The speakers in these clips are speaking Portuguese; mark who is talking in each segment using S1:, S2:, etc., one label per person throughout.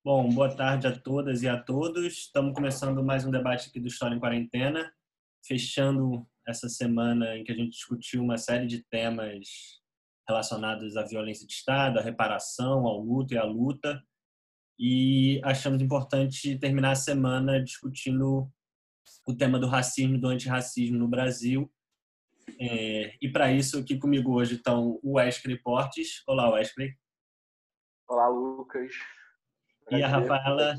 S1: Bom, boa tarde a todas e a todos. Estamos começando mais um debate aqui do História em Quarentena, fechando essa semana em que a gente discutiu uma série de temas relacionados à violência de Estado, à reparação, ao luto e à luta. E achamos importante terminar a semana discutindo o tema do racismo e do antirracismo no Brasil. E para isso, aqui comigo hoje estão o Wesley Portes. Olá, Wesley.
S2: Olá, Lucas.
S1: E a
S2: Prazer.
S1: Rafaela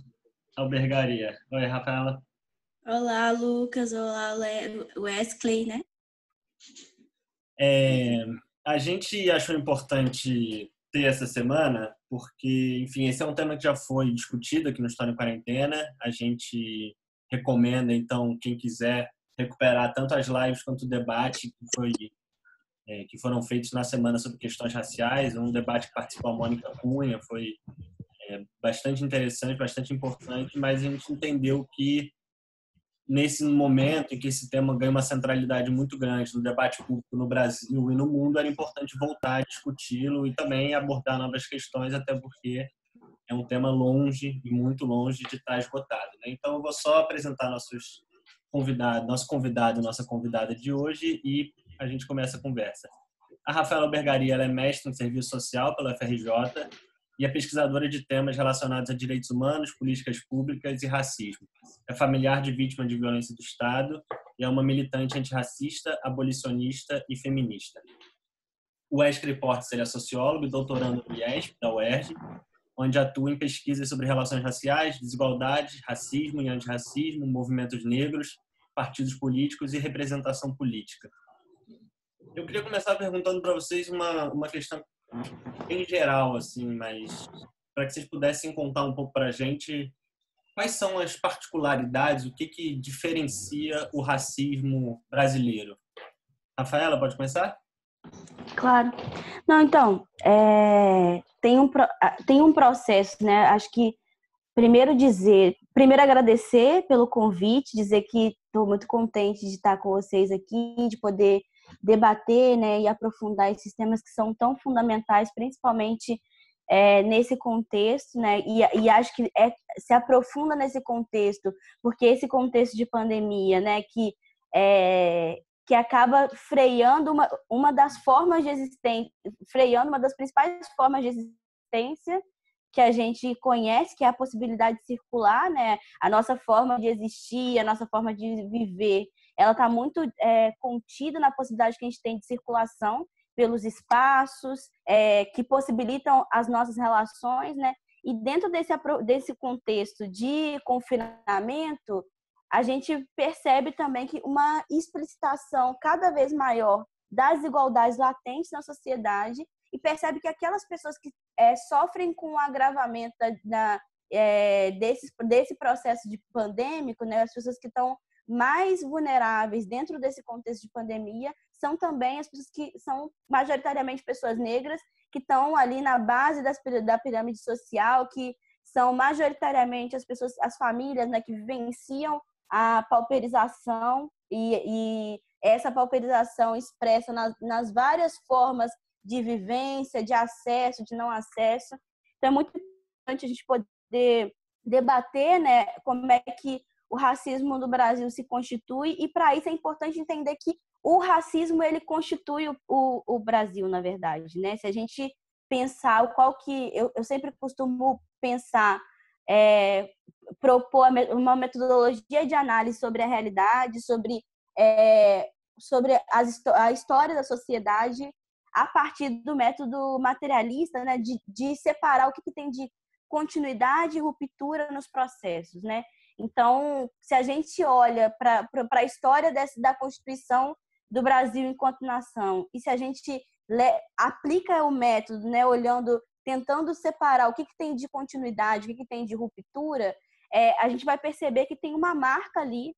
S1: Albergaria. Oi, Rafaela.
S3: Olá, Lucas. Olá, Wesley, né?
S1: A gente achou importante ter essa semana porque, enfim, esse é um tema que já foi discutido aqui no História em Quarentena. A gente recomenda, então, quem quiser recuperar tanto as lives quanto o debate que foram feitos na semana sobre questões raciais. Um debate que participou a Mônica Cunha, foi bastante interessante, bastante importante, mas a gente entendeu que nesse momento em que esse tema ganha uma centralidade muito grande no debate público no Brasil e no mundo, era importante voltar a discuti-lo e também abordar novas questões, até porque é um tema longe e muito longe de estar esgotado, né? Então, eu vou só apresentar nosso convidado, nossa convidada de hoje e a gente começa a conversa. A Rafaela Albergaria, ela é mestre em Serviço Social pela UFRJ e é pesquisadora de temas relacionados a direitos humanos, políticas públicas e racismo. É familiar de vítima de violência do Estado e é uma militante antirracista, abolicionista e feminista. O Wesley Portes, ele é sociólogo e doutorando no IESP, da UERJ, onde atua em pesquisas sobre relações raciais, desigualdade, racismo e antirracismo, movimentos negros, partidos políticos e representação política. Eu queria começar perguntando para vocês uma questão em geral, assim, mas para que vocês pudessem contar um pouco para a gente quais são as particularidades, o que diferencia o racismo brasileiro. Rafaela, pode começar?
S3: Claro. Não, então, tem um processo, né? Acho que primeiro agradecer pelo convite, dizer que estou muito contente de estar com vocês aqui, de poder debater, né, e aprofundar esses temas que são tão fundamentais, principalmente nesse contexto, né, e acho que se aprofunda nesse contexto, porque esse contexto de pandemia, né, que acaba freando uma das formas de existência, freando uma das principais formas de existência que a gente conhece, que é a possibilidade de circular, né? A nossa forma de existir, a nossa forma de viver, ela está muito contida na possibilidade que a gente tem de circulação pelos espaços que possibilitam as nossas relações, né? E dentro desse contexto de confinamento, a gente percebe também que uma explicitação cada vez maior das desigualdades latentes na sociedade e percebe que aquelas pessoas que sofrem com o agravamento desse processo de pandêmico, né, as pessoas que estão mais vulneráveis dentro desse contexto de pandemia são também as pessoas que são majoritariamente pessoas negras, que estão ali na base da pirâmide social, que são majoritariamente as famílias, né, que vivenciam a pauperização e essa pauperização expressa nas várias formas de vivência, de acesso, de não acesso. Então, é muito importante a gente poder debater, né, como é que o racismo no Brasil se constitui, e para isso é importante entender que o racismo ele constitui o Brasil, na verdade, né? Se a gente pensar eu sempre costumo pensar, propor uma metodologia de análise sobre a realidade, sobre a história da sociedade a partir do método materialista, né, de separar o que tem de continuidade e ruptura nos processos, né? Então, se a gente olha para a história da Constituição do Brasil enquanto nação, e se a gente aplica o método, né, tentando separar o que tem de continuidade, o que tem de ruptura, a gente vai perceber que tem uma marca ali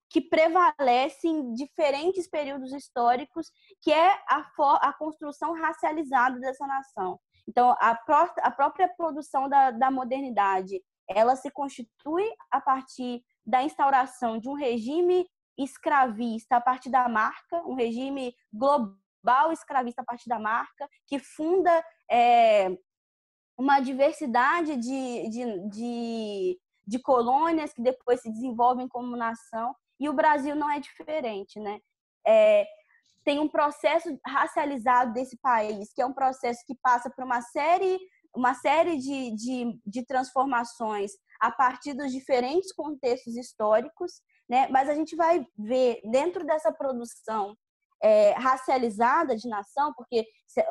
S3: que prevalece em diferentes períodos históricos, que é a construção racializada dessa nação. Então, a própria produção da modernidade, ela se constitui a partir da instauração de um regime escravista a partir da marca, um regime global escravista a partir da marca, que funda uma diversidade de colônias que depois se desenvolvem como nação, e o Brasil não é diferente, né? Tem um processo racializado desse país, que é um processo que passa por uma série de transformações a partir dos diferentes contextos históricos, né? Mas a gente vai ver dentro dessa produção racializada de nação, porque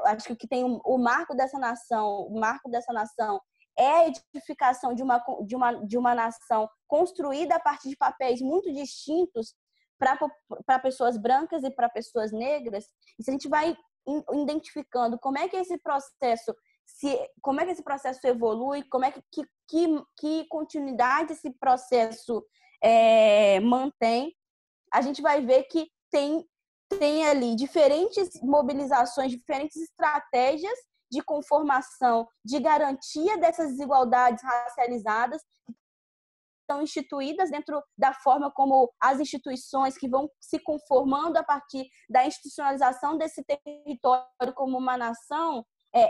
S3: acho que o que tem o marco dessa nação é a edificação de uma nação construída a partir de papéis muito distintos para pessoas brancas e para pessoas negras. E se a gente vai identificando como é que esse processo evolui, como é que continuidade esse processo mantém, a gente vai ver que tem ali diferentes mobilizações, diferentes estratégias de conformação, de garantia dessas desigualdades racializadas que estão instituídas dentro da forma como as instituições que vão se conformando a partir da institucionalização desse território como uma nação.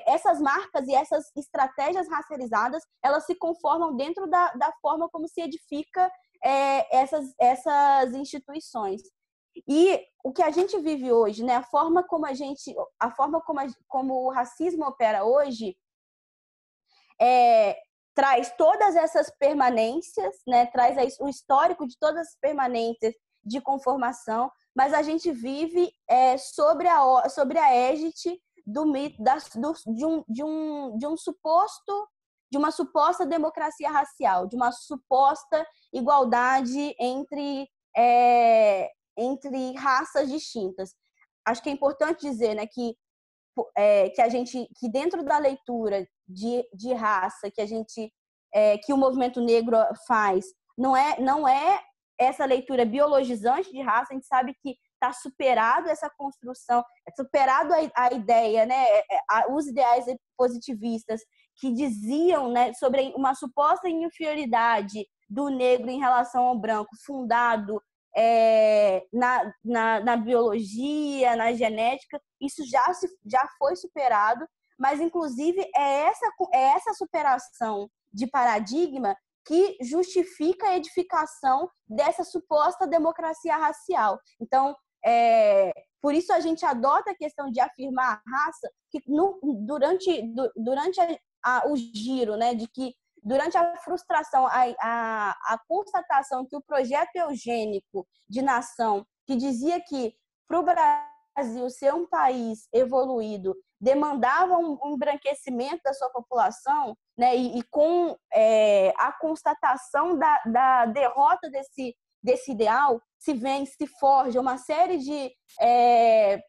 S3: Essas marcas e essas estratégias racializadas, elas se conformam dentro da forma como se edifica essas instituições. E o que a gente vive hoje, né, a forma como o racismo opera hoje, traz todas essas permanências, né, traz o histórico de todas as permanências de conformação, mas a gente vive sobre a égide do mito de uma suposta democracia racial, de uma suposta igualdade entre raças distintas. Acho que é importante dizer, né, que dentro da leitura de raça que o movimento negro faz, não é essa leitura biologizante de raça. A gente sabe que está superado essa construção, superado a ideia, né, os ideais positivistas que diziam, né, sobre uma suposta inferioridade do negro em relação ao branco, fundado na biologia, na genética. Isso já foi superado, mas inclusive é essa superação de paradigma que justifica a edificação dessa suposta democracia racial. Então, por isso a gente adota a questão de afirmar a raça, que durante o giro, né, de que durante a frustração, a constatação que o projeto eugênico de nação, que dizia que para o Brasil ser um país evoluído, demandava um embranquecimento da sua população, né, e com a constatação da derrota desse ideal, se forja uma série de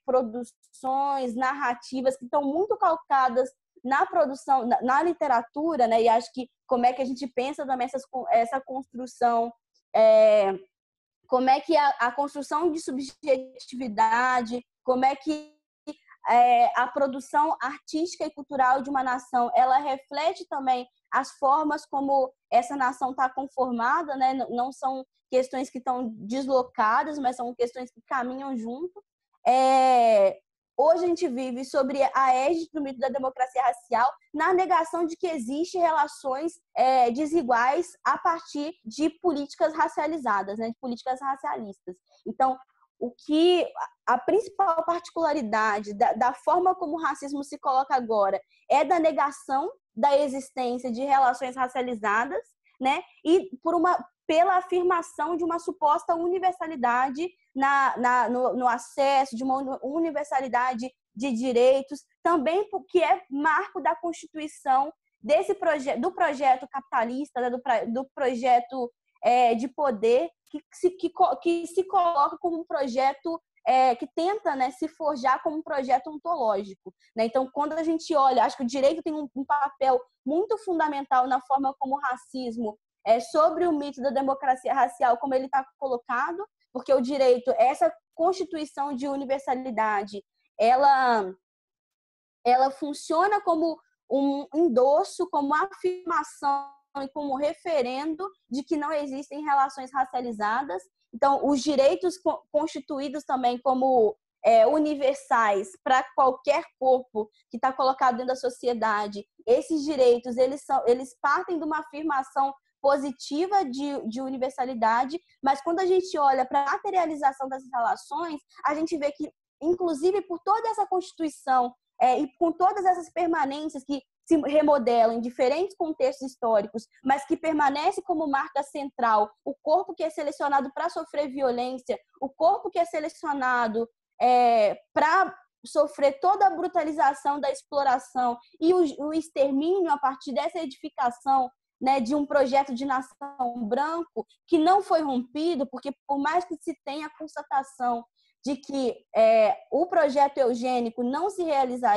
S3: produções narrativas que estão muito calcadas na produção, na literatura, né? E acho que como é que a gente pensa também essa construção, como é que a construção de subjetividade, como é que a produção artística e cultural de uma nação, ela reflete também as formas como essa nação está conformada, né? Não são questões que estão deslocadas, mas são questões que caminham junto. Hoje a gente vive sobre a égide do mito da democracia racial, na negação de que existem relações desiguais a partir de políticas racializadas, né, de políticas racialistas. Então, a principal particularidade da forma como o racismo se coloca agora é da negação da existência de relações racializadas, né, e pela afirmação de uma suposta universalidade no acesso, de uma universalidade de direitos, também porque é marco da constituição do projeto capitalista, né, do projeto de poder que se coloca como um projeto que tenta, né, se forjar como um projeto ontológico, né? Então, quando a gente olha, acho que o direito tem um papel muito fundamental na forma como o racismo sobre o mito da democracia racial, como ele está colocado, porque o direito, essa constituição de universalidade, ela funciona como um endosso, como afirmação e como referendo de que não existem relações racializadas. Então, os direitos constituídos também como universais para qualquer corpo que está colocado dentro da sociedade, esses direitos eles partem de uma afirmação positiva de universalidade, mas quando a gente olha para a materialização dessas relações, a gente vê que, inclusive, por toda essa Constituição e com todas essas permanências que se remodelam em diferentes contextos históricos, mas que permanece como marca central o corpo que é selecionado para sofrer violência, o corpo que é selecionado para sofrer toda a brutalização da exploração e o extermínio a partir dessa edificação, né, de um projeto de nação branco que não foi rompido, porque por mais que se tenha a constatação de que o projeto eugênico não se realizou,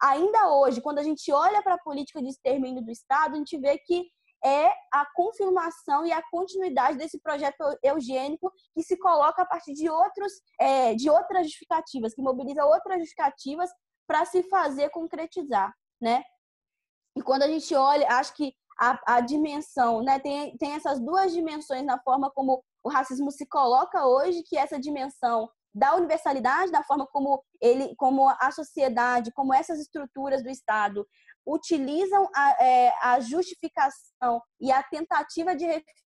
S3: ainda hoje, quando a gente olha para a política de extermínio do Estado, a gente vê que é a confirmação e a continuidade desse projeto eugênico que se coloca a partir de outras justificativas, que mobiliza outras justificativas para se fazer concretizar, né? E quando a gente olha, acho que a dimensão, né, tem essas duas dimensões na forma como o racismo se coloca hoje, que é essa dimensão da universalidade, da forma como a sociedade, como essas estruturas do Estado utilizam a justificação e a tentativa de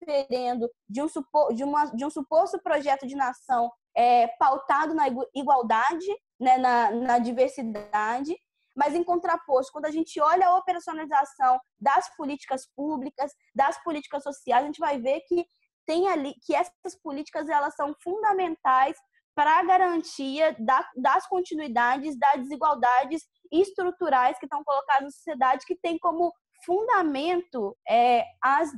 S3: referendo de um suposto projeto de nação pautado na igualdade, né, na diversidade. Mas, em contraposto, quando a gente olha a operacionalização das políticas públicas, das políticas sociais, a gente vai ver que que essas políticas elas são fundamentais para a garantia das continuidades, das desigualdades estruturais que estão colocadas na sociedade, que tem como fundamento as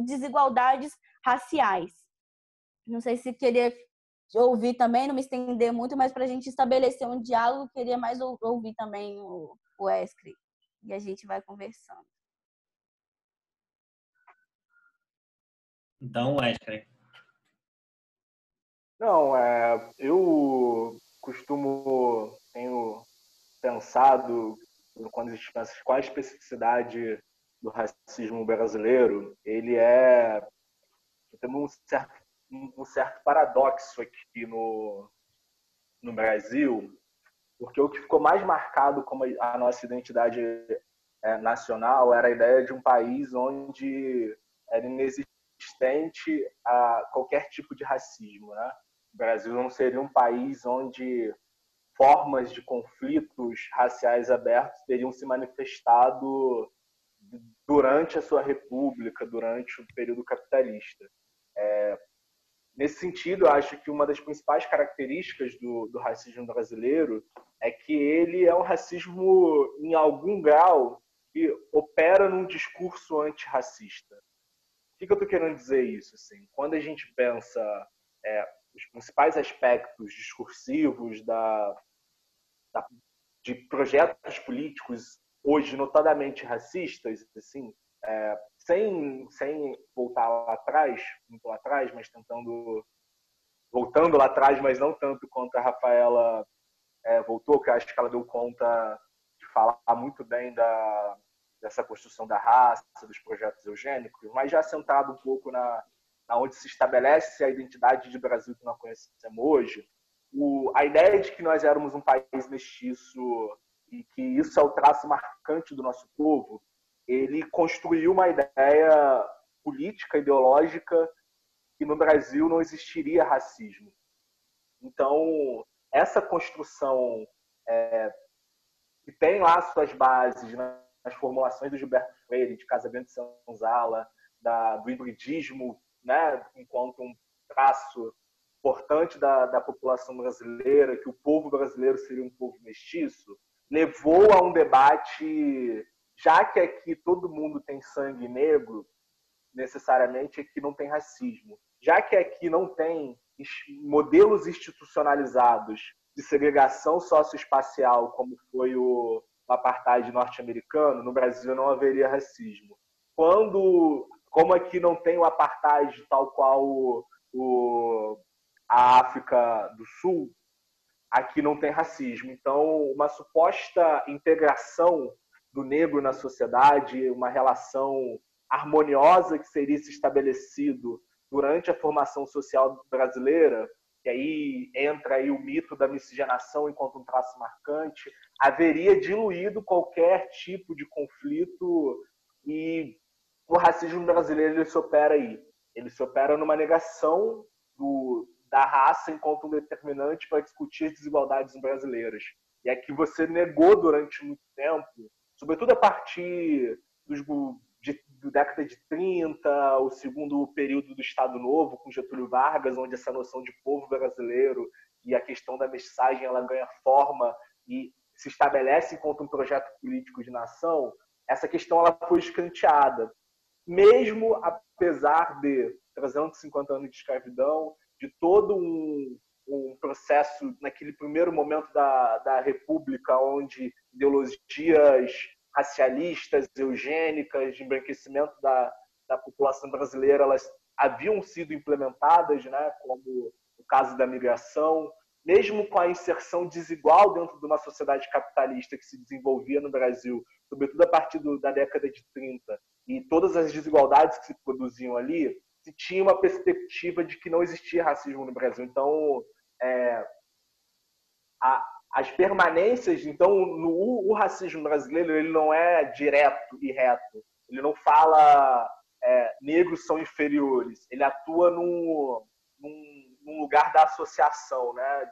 S3: desigualdades raciais. Não sei se queria ouvir também, não me estender muito, mas para a gente estabelecer um diálogo, queria mais ouvir também o Wesley. E a gente vai conversando.
S1: Então, Wesley.
S2: Não, eu tenho pensado, quando a gente pensa qual a especificidade do racismo brasileiro, tem um certo paradoxo aqui no Brasil, porque o que ficou mais marcado como a nossa identidade nacional era a ideia de um país onde era inexistente a qualquer tipo de racismo, né? O Brasil não seria um país onde formas de conflitos raciais abertos teriam se manifestado durante a sua república, durante o período capitalista. Nesse sentido, eu acho que uma das principais características do racismo brasileiro é que ele é um racismo, em algum grau, que opera num discurso antirracista. O que eu estou querendo dizer isso? Assim? Quando a gente pensa os principais aspectos discursivos de projetos políticos hoje notadamente racistas, assim, sem voltar lá atrás, muito lá atrás, mas voltando lá atrás, mas não tanto quanto a Rafaela voltou, que acho que ela deu conta de falar muito bem dessa construção da raça, dos projetos eugênicos, mas já centrado um pouco na onde se estabelece a identidade de Brasil que nós conhecemos hoje, a ideia de que nós éramos um país mestiço e que isso é o traço marcante do nosso povo, ele construiu uma ideia política, ideológica, que no Brasil não existiria racismo. Então, essa construção que tem lá suas bases nas formulações do Gilberto Freire, de Casabianca de Senzala, do hibridismo, né, enquanto um traço importante da população brasileira, que o povo brasileiro seria um povo mestiço, levou a um debate, já que aqui todo mundo tem sangue negro, necessariamente aqui não tem racismo. Já que aqui não tem modelos institucionalizados de segregação socioespacial, como foi o apartheid norte-americano, no Brasil não haveria racismo. Como aqui não tem o apartheid tal qual a África do Sul, aqui não tem racismo. Então, uma suposta integração do negro na sociedade, uma relação harmoniosa que seria se estabelecido durante a formação social brasileira, que aí entra aí o mito da miscigenação enquanto um traço marcante, haveria diluído qualquer tipo de conflito, e o racismo brasileiro ele se opera aí. Ele se opera numa negação da raça enquanto um determinante para discutir as desigualdades brasileiras. E é que você negou durante muito tempo, sobretudo a partir da década de 30, o segundo período do Estado Novo, com Getúlio Vargas, onde essa noção de povo brasileiro e a questão da mestiçagem ela ganha forma e se estabelece enquanto um projeto político de nação, essa questão ela foi escanteada. Mesmo apesar de 350 anos de escravidão, de todo um processo naquele primeiro momento da República, onde ideologias racialistas, eugênicas, de embranquecimento da população brasileira, elas haviam sido implementadas, né, como o caso da migração, mesmo com a inserção desigual dentro de uma sociedade capitalista que se desenvolvia no Brasil, sobretudo a partir da década de 30, e todas as desigualdades que se produziam ali, se tinha uma perspectiva de que não existia racismo no Brasil. Então, as permanências, então, o racismo brasileiro ele não é direto e reto. Ele não fala negros são inferiores. Ele atua num lugar da associação, né?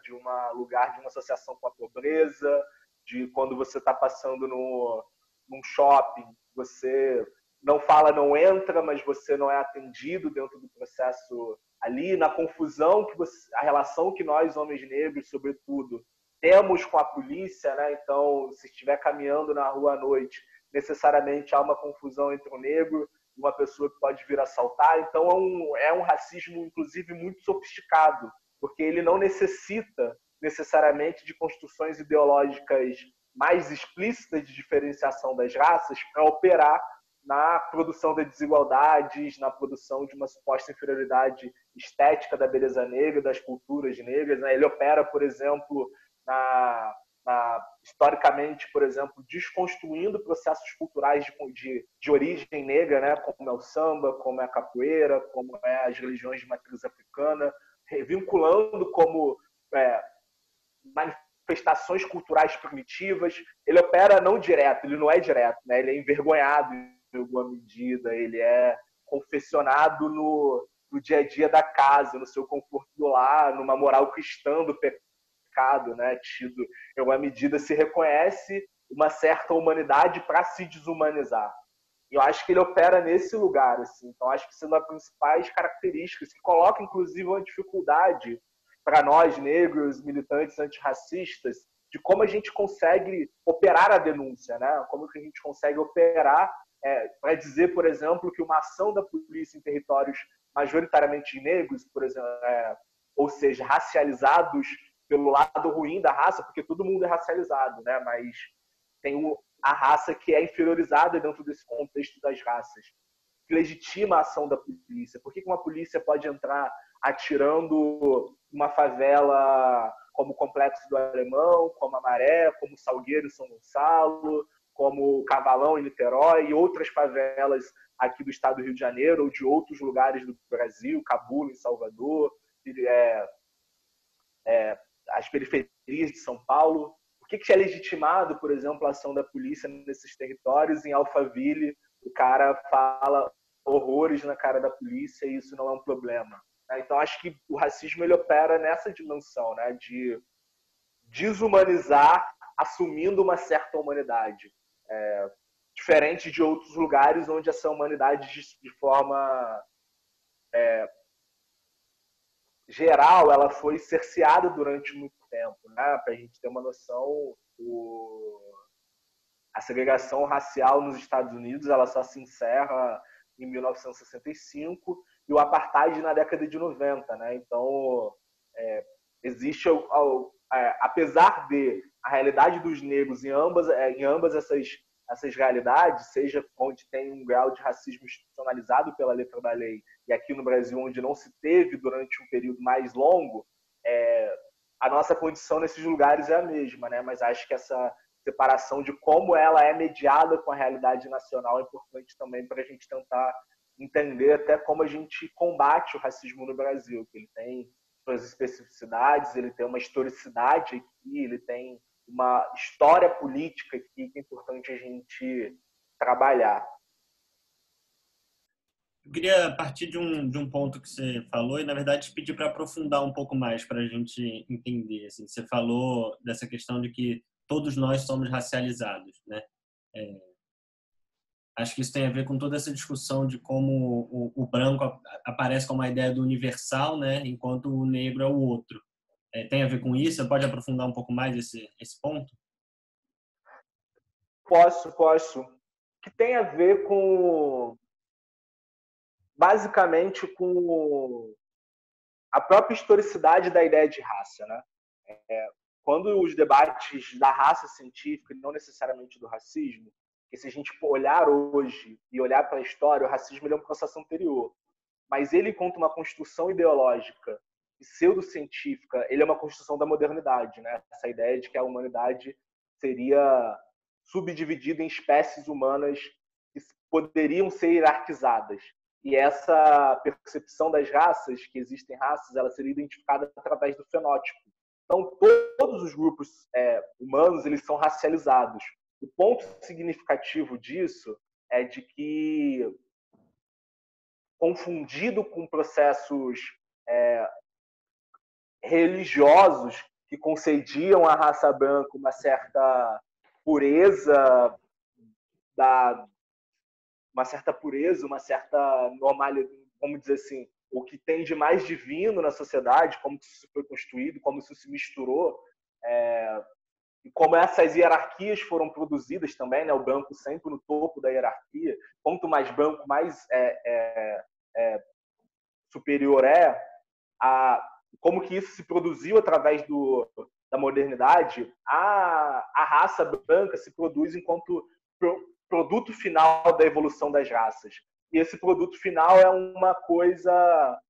S2: Lugar de uma associação com a pobreza, de quando você está passando num shopping, você não fala, não entra, mas você não é atendido dentro do processo ali, na confusão a relação que nós, homens negros, sobretudo, temos com a polícia, né? Então, se estiver caminhando na rua à noite, necessariamente há uma confusão entre o negro e uma pessoa que pode vir assaltar. Então, é um racismo, inclusive, muito sofisticado, porque ele não necessita necessariamente de construções ideológicas mais explícitas de diferenciação das raças para operar na produção de desigualdades, na produção de uma suposta inferioridade estética da beleza negra, das culturas negras, né? Ele opera, por exemplo, historicamente, por exemplo, desconstruindo processos culturais de origem negra, né? Como é o samba, como é a capoeira, como é as religiões de matriz africana, vinculando como manifestações culturais primitivas. Ele opera não direto, ele não é direto, né? Ele é envergonhado em alguma medida, ele é confessionado no dia a dia da casa, no seu conforto do lar, numa moral cristã do pecado, né? Tido, em alguma medida, se reconhece uma certa humanidade para se desumanizar. E eu acho que ele opera nesse lugar, assim. Então, acho que isso é uma das principais características que coloca, inclusive, uma dificuldade para nós, negros, militantes antirracistas, de como a gente consegue operar a denúncia, né? Como que a gente consegue operar para dizer, por exemplo, que uma ação da polícia em territórios majoritariamente negros, por exemplo, ou seja, racializados pelo lado ruim da raça, porque todo mundo é racializado, né? Mas tem a raça que é inferiorizada dentro desse contexto das raças, que legitima a ação da polícia. Por que uma polícia pode entrar atirando uma favela como o Complexo do Alemão, como a Maré, como Salgueiro em São Gonçalo, como o Cavalão em Niterói e outras favelas aqui do estado do Rio de Janeiro ou de outros lugares do Brasil, Cabula em Salvador, as periferias de São Paulo? Por que é legitimado, por exemplo, a ação da polícia nesses territórios? Em Alphaville, o cara fala horrores na cara da polícia e isso não é um problema. Então, acho que o racismo ele opera nessa dimensão, né, de desumanizar assumindo uma certa humanidade. Diferente de outros lugares onde essa humanidade, de forma geral, ela foi cerceada durante muito tempo, né? Para a gente ter uma noção, a segregação racial nos Estados Unidos ela só se encerra em 1965 e o apartheid na década de 90, né? Então, existe, apesar de a realidade dos negros em ambas essas realidades, seja onde tem um grau de racismo institucionalizado pela letra da lei e aqui no Brasil onde não se teve durante um período mais longo, a nossa condição nesses lugares é a mesma, né? Mas acho que essa separação de como ela é mediada com a realidade nacional é importante também para a gente tentar entender até como a gente combate o racismo no Brasil, que ele tem suas especificidades, ele tem uma historicidade aqui, ele tem uma história política aqui que é importante a gente trabalhar.
S1: Eu queria partir de um ponto que você falou e, na verdade, te pedir para aprofundar um pouco mais para a gente entender. Assim, você falou dessa questão de que todos nós somos racializados, né? Acho que isso tem a ver com toda essa discussão de como o branco aparece como uma ideia do universal, né? Enquanto o negro é o outro. Tem a ver com isso? Você pode aprofundar um pouco mais esse ponto?
S2: Posso. Que tem a ver com, basicamente, com a própria historicidade da ideia de raça, né? Quando os debates da raça científica, não necessariamente do racismo, que se a gente olhar hoje e olhar para a história, o racismo ele é um processo anterior, mas ele conta uma construção ideológica pseudocientífica, ele é uma construção da modernidade, né? Essa ideia de que a humanidade seria subdividida em espécies humanas que poderiam ser hierarquizadas. E essa percepção das raças, que existem raças, ela seria identificada através do fenótipo. Então, todos os grupos humanos eles são racializados. O ponto significativo disso é de que, confundido com processos religiosos que concediam à raça branca uma certa pureza, uma certa normalidade, vamos dizer assim, o que tem de mais divino na sociedade, como isso foi construído, como isso se misturou, e como essas hierarquias foram produzidas também, né? O branco sempre no topo da hierarquia. Quanto mais branco, mais superior como que isso se produziu através da modernidade. A raça branca se produz enquanto produto final da evolução das raças. E esse produto final é uma coisa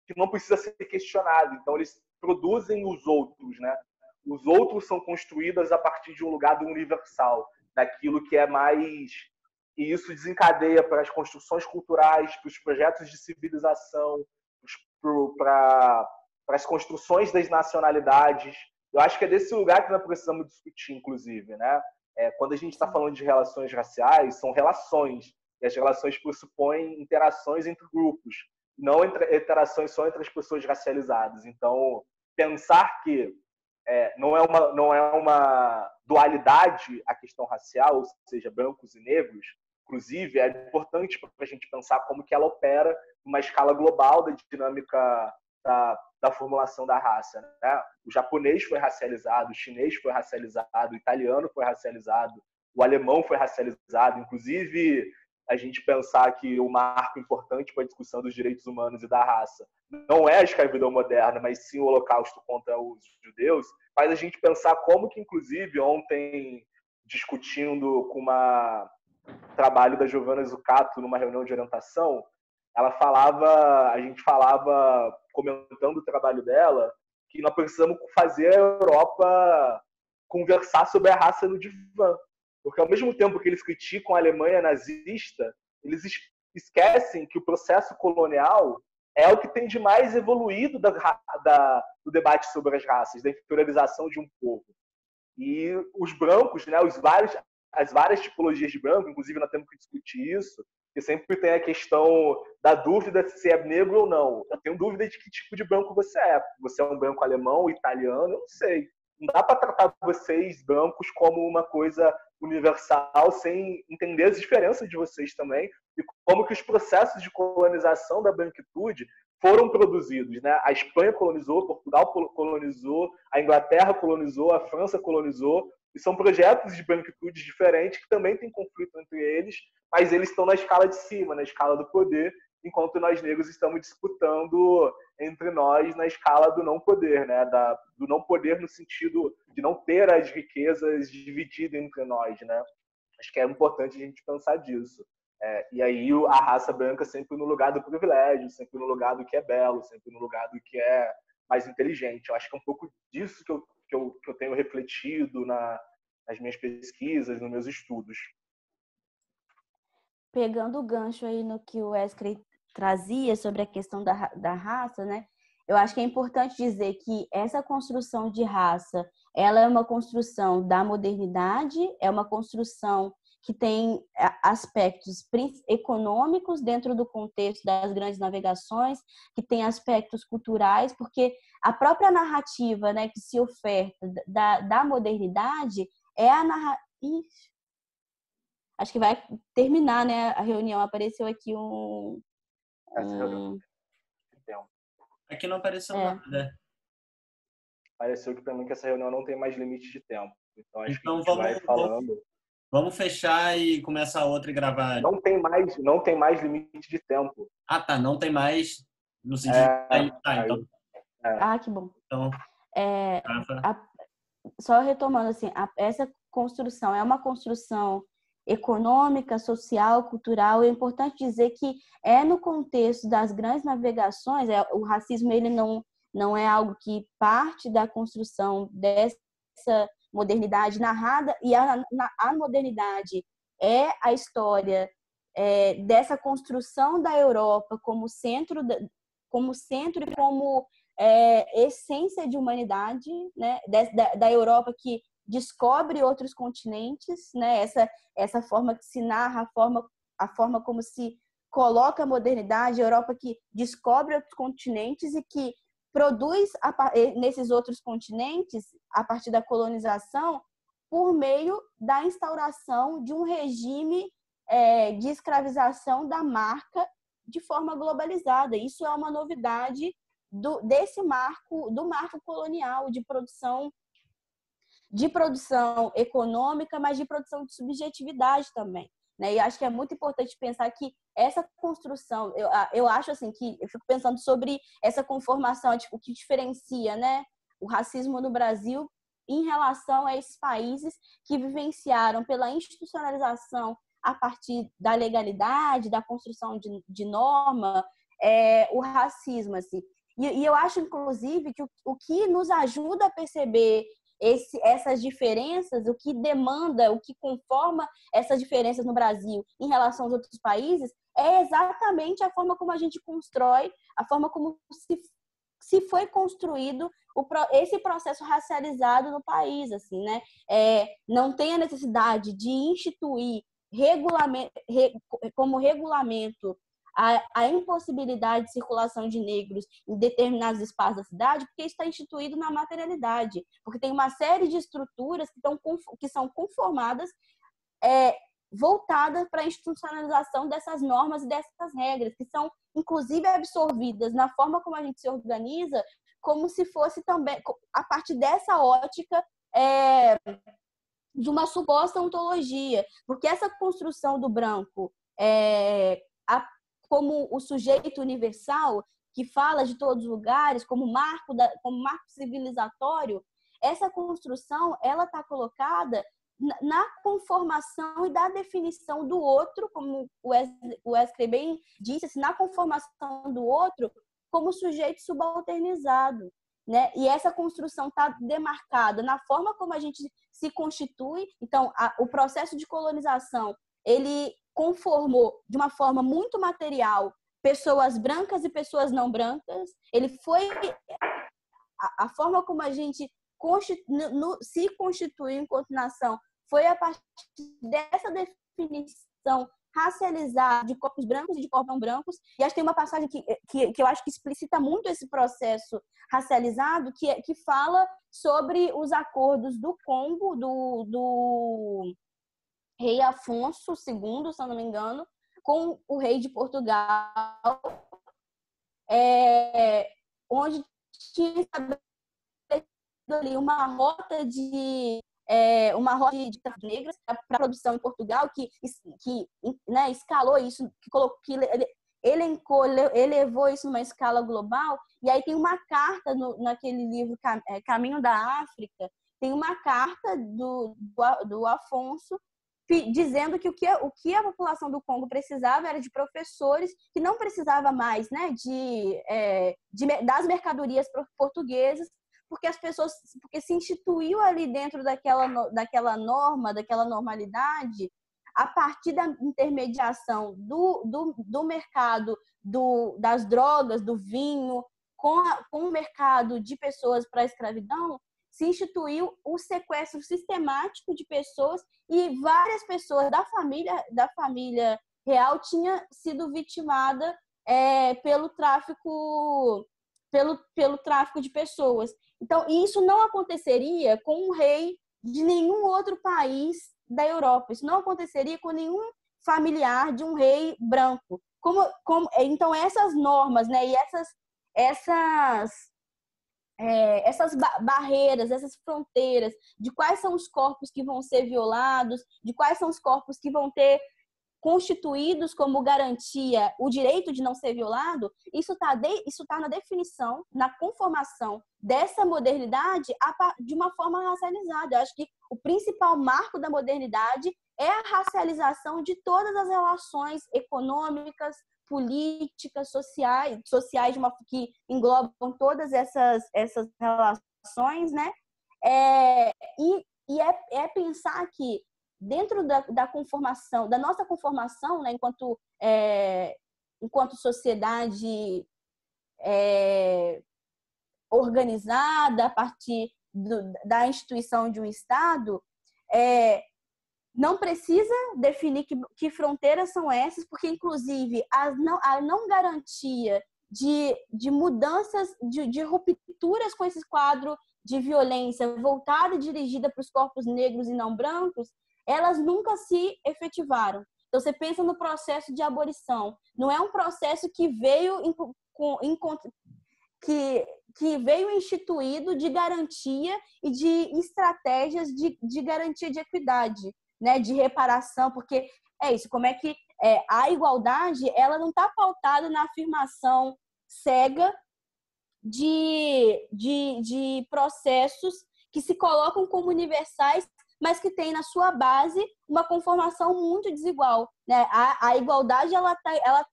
S2: que não precisa ser questionado. Então, eles produzem os outros, né? Os outros são construídos a partir de um lugar do universal, daquilo que é mais... E isso desencadeia para as construções culturais, para os projetos de civilização, para as construções das nacionalidades. Eu acho que é desse lugar que nós precisamos discutir, inclusive, né? Quando a gente está falando de relações raciais, são relações, e as relações pressupõem interações entre grupos, não interações só entre as pessoas racializadas. Então, pensar que não é uma dualidade a questão racial, ou seja, brancos e negros, inclusive, é importante para a gente pensar como que ela opera numa escala global da dinâmica da formulação da raça, né? O japonês foi racializado, o chinês foi racializado, o italiano foi racializado, o alemão foi racializado. Inclusive, a gente pensar que o marco importante para a discussão dos direitos humanos e da raça não é a escravidão moderna, mas sim o Holocausto contra os judeus, faz a gente pensar como que, inclusive, ontem, discutindo com trabalho da Giovanna Zucato numa reunião de orientação, a gente falava, comentando o trabalho dela, que nós precisamos fazer a Europa conversar sobre a raça no divã. Porque ao mesmo tempo que eles criticam a Alemanha nazista, eles esquecem que o processo colonial é o que tem de mais evoluído do debate sobre as raças, da inferiorização de um povo. E os brancos, né, as várias tipologias de branco, inclusive nós temos que discutir isso, porque sempre tem a questão da dúvida se é negro ou não. Eu tenho dúvida de que tipo de branco você é. Você é um branco alemão, italiano, eu não sei. Não dá para tratar vocês, brancos, como uma coisa universal sem entender as diferenças de vocês também e como que os processos de colonização da branquitude foram produzidos, né? A Espanha colonizou, Portugal colonizou, a Inglaterra colonizou, a França colonizou, e são projetos de branquitude diferentes que também tem conflito entre eles, mas eles estão na escala de cima, na escala do poder, enquanto nós negros estamos disputando entre nós na escala do não poder, né? Do não poder no sentido de não ter as riquezas divididas entre nós, né? Acho que é importante a gente pensar disso. E aí a raça branca sempre no lugar do privilégio, sempre no lugar do que é belo, sempre no lugar do que é mais inteligente. Eu acho que é um pouco disso que eu tenho refletido nas minhas pesquisas, nos meus estudos.
S3: Pegando o gancho aí no que o Wesley trazia sobre a questão da raça, né? eu acho que é importante dizer que essa construção de raça, ela é uma construção da modernidade, é uma construção que tem aspectos econômicos dentro do contexto das grandes navegações, que tem aspectos culturais, porque a própria narrativa, né, que se oferta da modernidade é a narrativa... Acho que vai terminar, né, a reunião. Apareceu aqui
S2: Essa reunião tem tempo.
S1: Aqui não apareceu nada.
S2: Pareceu que para mim que essa reunião não tem mais limite de tempo. Então acho que a
S1: Então
S2: gente vai falando.
S1: Vamos fechar e começar outra e gravar.
S2: Não tem mais limite de tempo.
S1: Ah, tá. Não tem mais no sentido então.
S3: Ah, que bom.
S1: Então,
S3: só retomando assim, essa construção é uma construção econômica, social, cultural. É importante dizer que é no contexto das grandes navegações, o racismo ele não é algo que parte da construção dessa modernidade narrada, e a modernidade é a história dessa construção da Europa como centro e como essência de humanidade, né? Da Europa que descobre outros continentes, né? Essa forma que se narra, a forma como se coloca a modernidade, a Europa que descobre outros continentes e que produz nesses outros continentes, a partir da colonização, por meio da instauração de um regime de escravização da marca de forma globalizada. Isso é uma novidade do marco colonial de produção econômica, mas de produção de subjetividade também, né? E acho que é muito importante pensar que essa construção, eu acho assim que eu fico pensando sobre essa conformação, tipo, o que diferencia, né, o racismo no Brasil em relação a esses países que vivenciaram pela institucionalização a partir da legalidade, da construção de norma, o racismo, assim. E eu acho, inclusive, que o que nos ajuda a perceber essas diferenças, o que demanda, o que conforma essas diferenças no Brasil em relação aos outros países, é exatamente a forma como a gente constrói, a forma como se foi construído esse processo racializado no país, assim, né? Não tem a necessidade de instituir como regulamento a impossibilidade de circulação de negros em determinados espaços da cidade, porque isso está instituído na materialidade, porque tem uma série de estruturas que são conformadas, voltadas para a institucionalização dessas normas e dessas regras, que são, inclusive, absorvidas na forma como a gente se organiza, como se fosse também, a partir dessa ótica de uma suposta ontologia, porque essa construção do branco como o sujeito universal, que fala de todos os lugares, como marco civilizatório, essa construção ela está colocada na conformação e da definição do outro, como o Wesley bem disse, assim, na conformação do outro como sujeito subalternizado, né? E essa construção está demarcada na forma como a gente se constitui. Então, o processo de colonização, ele conformou de uma forma muito material pessoas brancas e pessoas não brancas. Ele foi a forma como a gente se constituiu enquanto nação foi a partir dessa definição racializada de corpos brancos e de corpos não brancos. E acho que tem uma passagem que eu acho que explicita muito esse processo racializado, que fala sobre os acordos do Congo, do rei Afonso II, se eu não me engano, com o rei de Portugal, onde tinha estabelecido ali uma rota de negras para a produção em Portugal, que né, escalou isso, que elevou isso numa escala global. E aí tem uma carta naquele livro Caminho da África, tem uma carta do Afonso dizendo que o que a população do Congo precisava era de professores, que não precisava mais, né, das mercadorias portuguesas, porque se instituiu ali dentro daquela norma, daquela normalidade, a partir da intermediação do mercado das drogas, do vinho, com o mercado de pessoas para a escravidão, se instituiu o sequestro sistemático de pessoas e várias pessoas da família real tinham sido vitimadas pelo tráfico de pessoas. Então, isso não aconteceria com um rei de nenhum outro país da Europa. Isso não aconteceria com nenhum familiar de um rei branco. Então, essas normas, né, e essas barreiras, essas fronteiras de quais são os corpos que vão ser violados, de quais são os corpos que vão ter constituídos como garantia o direito de não ser violado, isso tá na definição, na conformação dessa modernidade de uma forma racializada. Eu acho que o principal marco da modernidade é a racialização de todas as relações econômicas, políticas, sociais que englobam todas essas relações, né? E é pensar que dentro da conformação, da nossa conformação, né, enquanto sociedade organizada a partir da instituição de um Estado, não precisa definir que fronteiras são essas, porque, inclusive, a não garantia de mudanças, de rupturas com esse quadro de violência voltada e dirigida para os corpos negros e não brancos, elas nunca se efetivaram. Então, você pensa no processo de abolição. Não é um processo que veio instituído de garantia e de estratégias de garantia de equidade, né, de reparação, porque é isso, como é que a igualdade ela não está pautada na afirmação cega de processos que se colocam como universais, mas que tem na sua base uma conformação muito desigual, né? A igualdade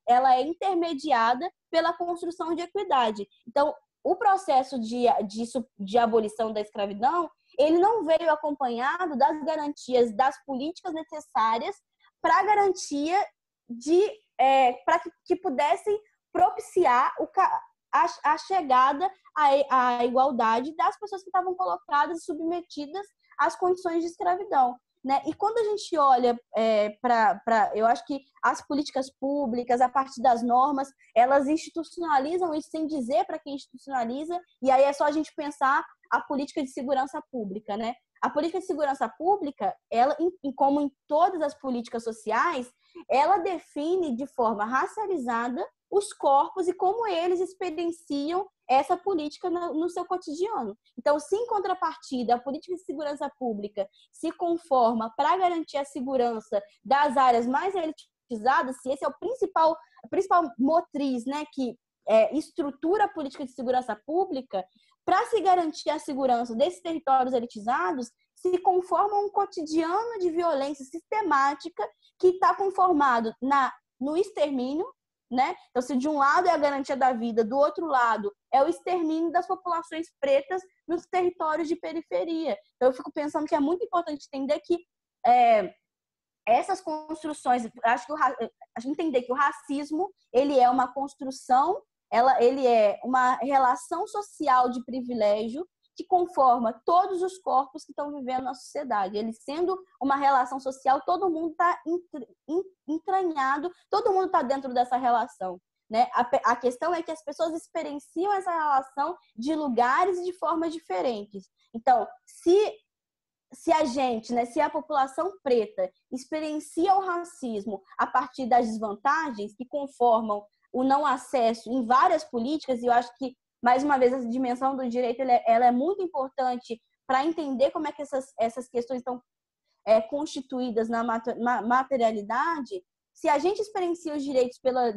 S3: ela é intermediada pela construção de equidade. Então, o processo de abolição da escravidão, ele não veio acompanhado das garantias das políticas necessárias para a garantia para que pudessem propiciar a chegada à igualdade das pessoas que estavam colocadas e submetidas às condições de escravidão, né? E quando a gente olha eu acho que as políticas públicas, a partir das normas, elas institucionalizam isso sem dizer para quem institucionaliza, e aí é só a gente pensar a política de segurança pública, né? A política de segurança pública, ela, como em todas as políticas sociais, ela define de forma racializada os corpos e como eles experienciam essa política no seu cotidiano. Então, se em contrapartida a política de segurança pública se conforma para garantir a segurança das áreas mais elitizadas, se esse é a principal motriz, né, que estrutura a política de segurança pública, para se garantir a segurança desses territórios elitizados, se conforma um cotidiano de violência sistemática que está conformado no extermínio, né? Então, se de um lado é a garantia da vida, do outro lado é o extermínio das populações pretas nos territórios de periferia. Então, eu fico pensando que é muito importante entender que essas construções, acho que a gente entender que o racismo ele é uma construção, ele é uma relação social de privilégio que conforma todos os corpos que estão vivendo na sociedade. Ele sendo uma relação social, todo mundo está entranhado, todo mundo está dentro dessa relação, né? A questão é que as pessoas experienciam essa relação de lugares e de formas diferentes. Então, se a gente, né, se a população preta experiencia o racismo a partir das desvantagens que conformam o não acesso em várias políticas, e eu acho que mais uma vez, essa dimensão do direito ela é muito importante para entender como é que essas questões estão constituídas na materialidade. Se a gente experiencia os direitos pela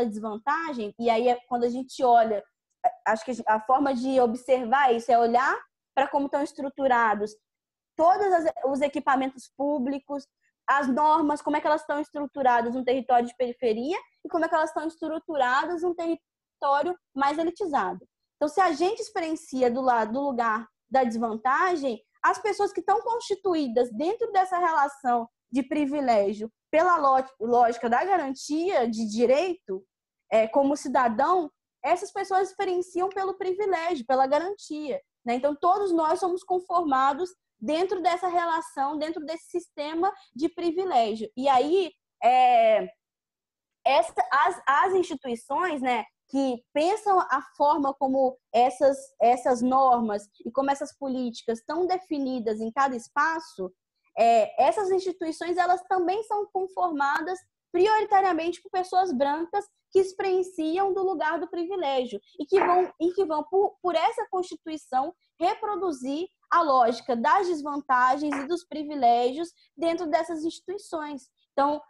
S3: desvantagem, e aí quando a gente olha, acho que a forma de observar isso é olhar para como estão estruturados todos os equipamentos públicos, as normas, como é que elas estão estruturadas no território de periferia e como é que elas estão estruturadas no território mais elitizado. Então, se a gente experiencia do lugar da desvantagem, as pessoas que estão constituídas dentro dessa relação de privilégio pela lógica da garantia de direito como cidadão, essas pessoas experienciam pelo privilégio, pela garantia, né? Então, todos nós somos conformados dentro dessa relação, dentro desse sistema de privilégio. E aí, as instituições, né, que pensam a forma como essas normas e como essas políticas estão definidas em cada espaço, essas instituições elas também são conformadas prioritariamente por pessoas brancas que experienciam do lugar do privilégio e que vão por essa Constituição, reproduzir a lógica das desvantagens e dos privilégios dentro dessas instituições. Então,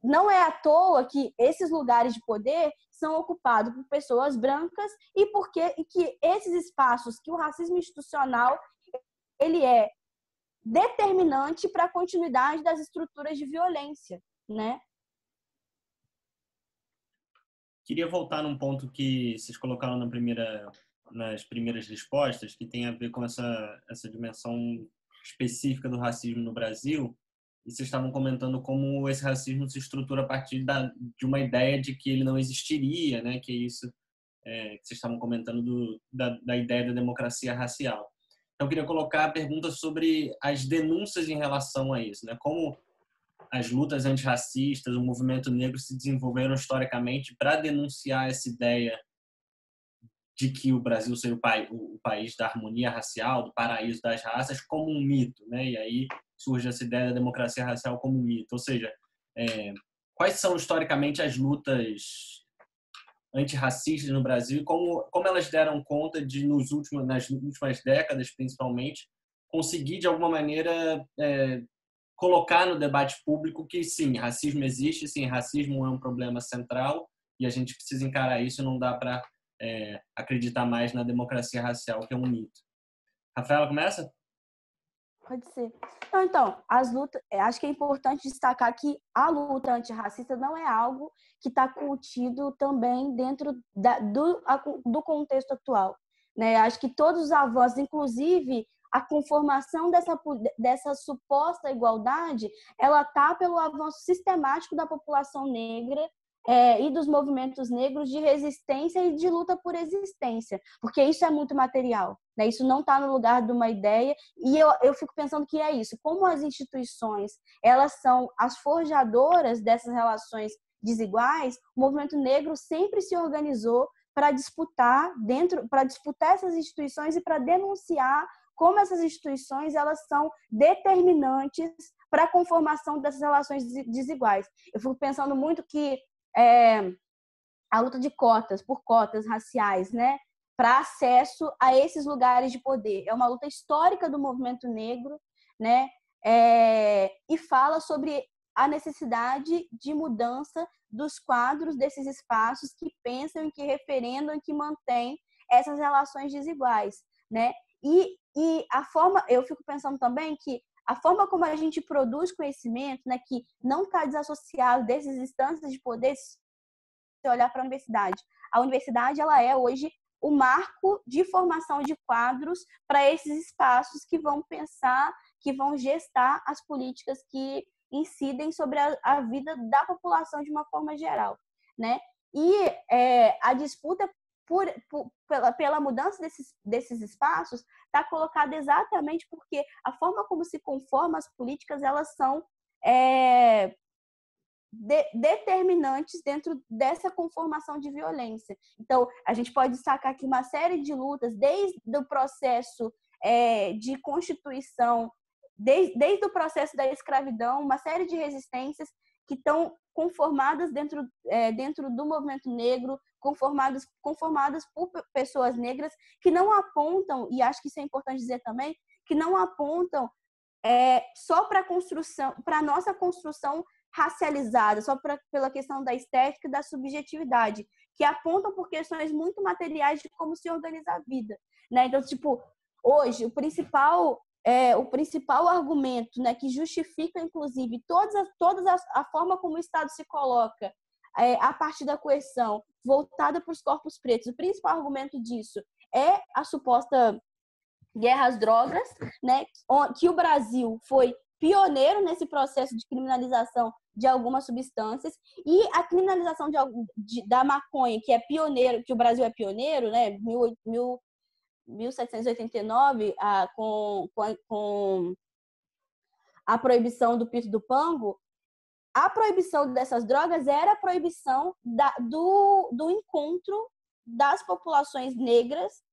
S3: não é à toa que esses lugares de poder são ocupados por pessoas brancas e que esses espaços, que o racismo institucional ele é determinante para a continuidade das estruturas de violência, né?
S1: Queria voltar num ponto que vocês colocaram nas primeiras respostas, que tem a ver com essa dimensão específica do racismo no Brasil. E vocês estavam comentando como esse racismo se estrutura a partir de uma ideia de que ele não existiria, né? Que é isso que vocês estavam comentando da ideia da democracia racial. Então, eu queria colocar a pergunta sobre as denúncias em relação a isso, né? Como as lutas antirracistas, o movimento negro se desenvolveram historicamente para denunciar essa ideia de que o Brasil seria o país da harmonia racial, do paraíso das raças, como um mito, né? E aí surge essa ideia da democracia racial como um mito. Ou seja, quais são historicamente as lutas antirracistas no Brasil e como elas deram conta de, nas últimas décadas, principalmente, conseguir, de alguma maneira, colocar no debate público que, sim, racismo existe, sim, racismo é um problema central e a gente precisa encarar isso, não dá para acreditar mais na democracia racial, que é um mito. Rafaela, começa?
S3: Pode ser. Então, as lutas, acho que é importante destacar que a luta antirracista não é algo que está contido também dentro do contexto atual, né? Acho que todos os avanços, inclusive a conformação dessa suposta igualdade, ela está pelo avanço sistemático da população negra e dos movimentos negros de resistência e de luta por existência, porque isso é muito material, né? Isso não está no lugar de uma ideia, e eu fico pensando que é isso, como as instituições elas são as forjadoras dessas relações desiguais, o movimento negro sempre se organizou para disputar essas instituições e para denunciar como essas instituições elas são determinantes para a conformação dessas relações desiguais. Eu fico pensando muito que a luta de por cotas raciais, né, para acesso a esses lugares de poder, é uma luta histórica do movimento negro, né, e fala sobre a necessidade de mudança dos quadros desses espaços que pensam e que referendam e que mantêm essas relações desiguais, né? E a forma, eu fico pensando também que a forma como a gente produz conhecimento, né, que não está desassociado dessas instâncias de poder, se você olhar para a universidade. A universidade ela é hoje o marco de formação de quadros para esses espaços que vão pensar, que vão gestar as políticas que incidem sobre a vida da população de uma forma geral, né? E a disputa pela mudança desses espaços está colocada exatamente porque a forma como se conformam as políticas elas são determinantes dentro dessa conformação de violência. Então, a gente pode destacar aqui uma série de lutas, desde o processo de constituição, desde o processo da escravidão, uma série de resistências que estão conformadas dentro do movimento negro, conformadas por pessoas negras que não apontam, e acho que isso é importante dizer também, que não apontam só para a nossa construção racializada, só pela questão da estética e da subjetividade, que apontam por questões muito materiais de como se organiza a vida, né? Então, tipo, hoje, o principal argumento, né, que justifica, inclusive, a forma como o Estado se coloca a partir da coerção voltada para os corpos pretos, o principal argumento disso é a suposta guerra às drogas, né, que o Brasil foi pioneiro nesse processo de criminalização de algumas substâncias, e a criminalização da maconha, que é pioneiro, que o Brasil é pioneiro, né, 1789, com a proibição do pito do pango. A proibição dessas drogas era a proibição do encontro das populações negras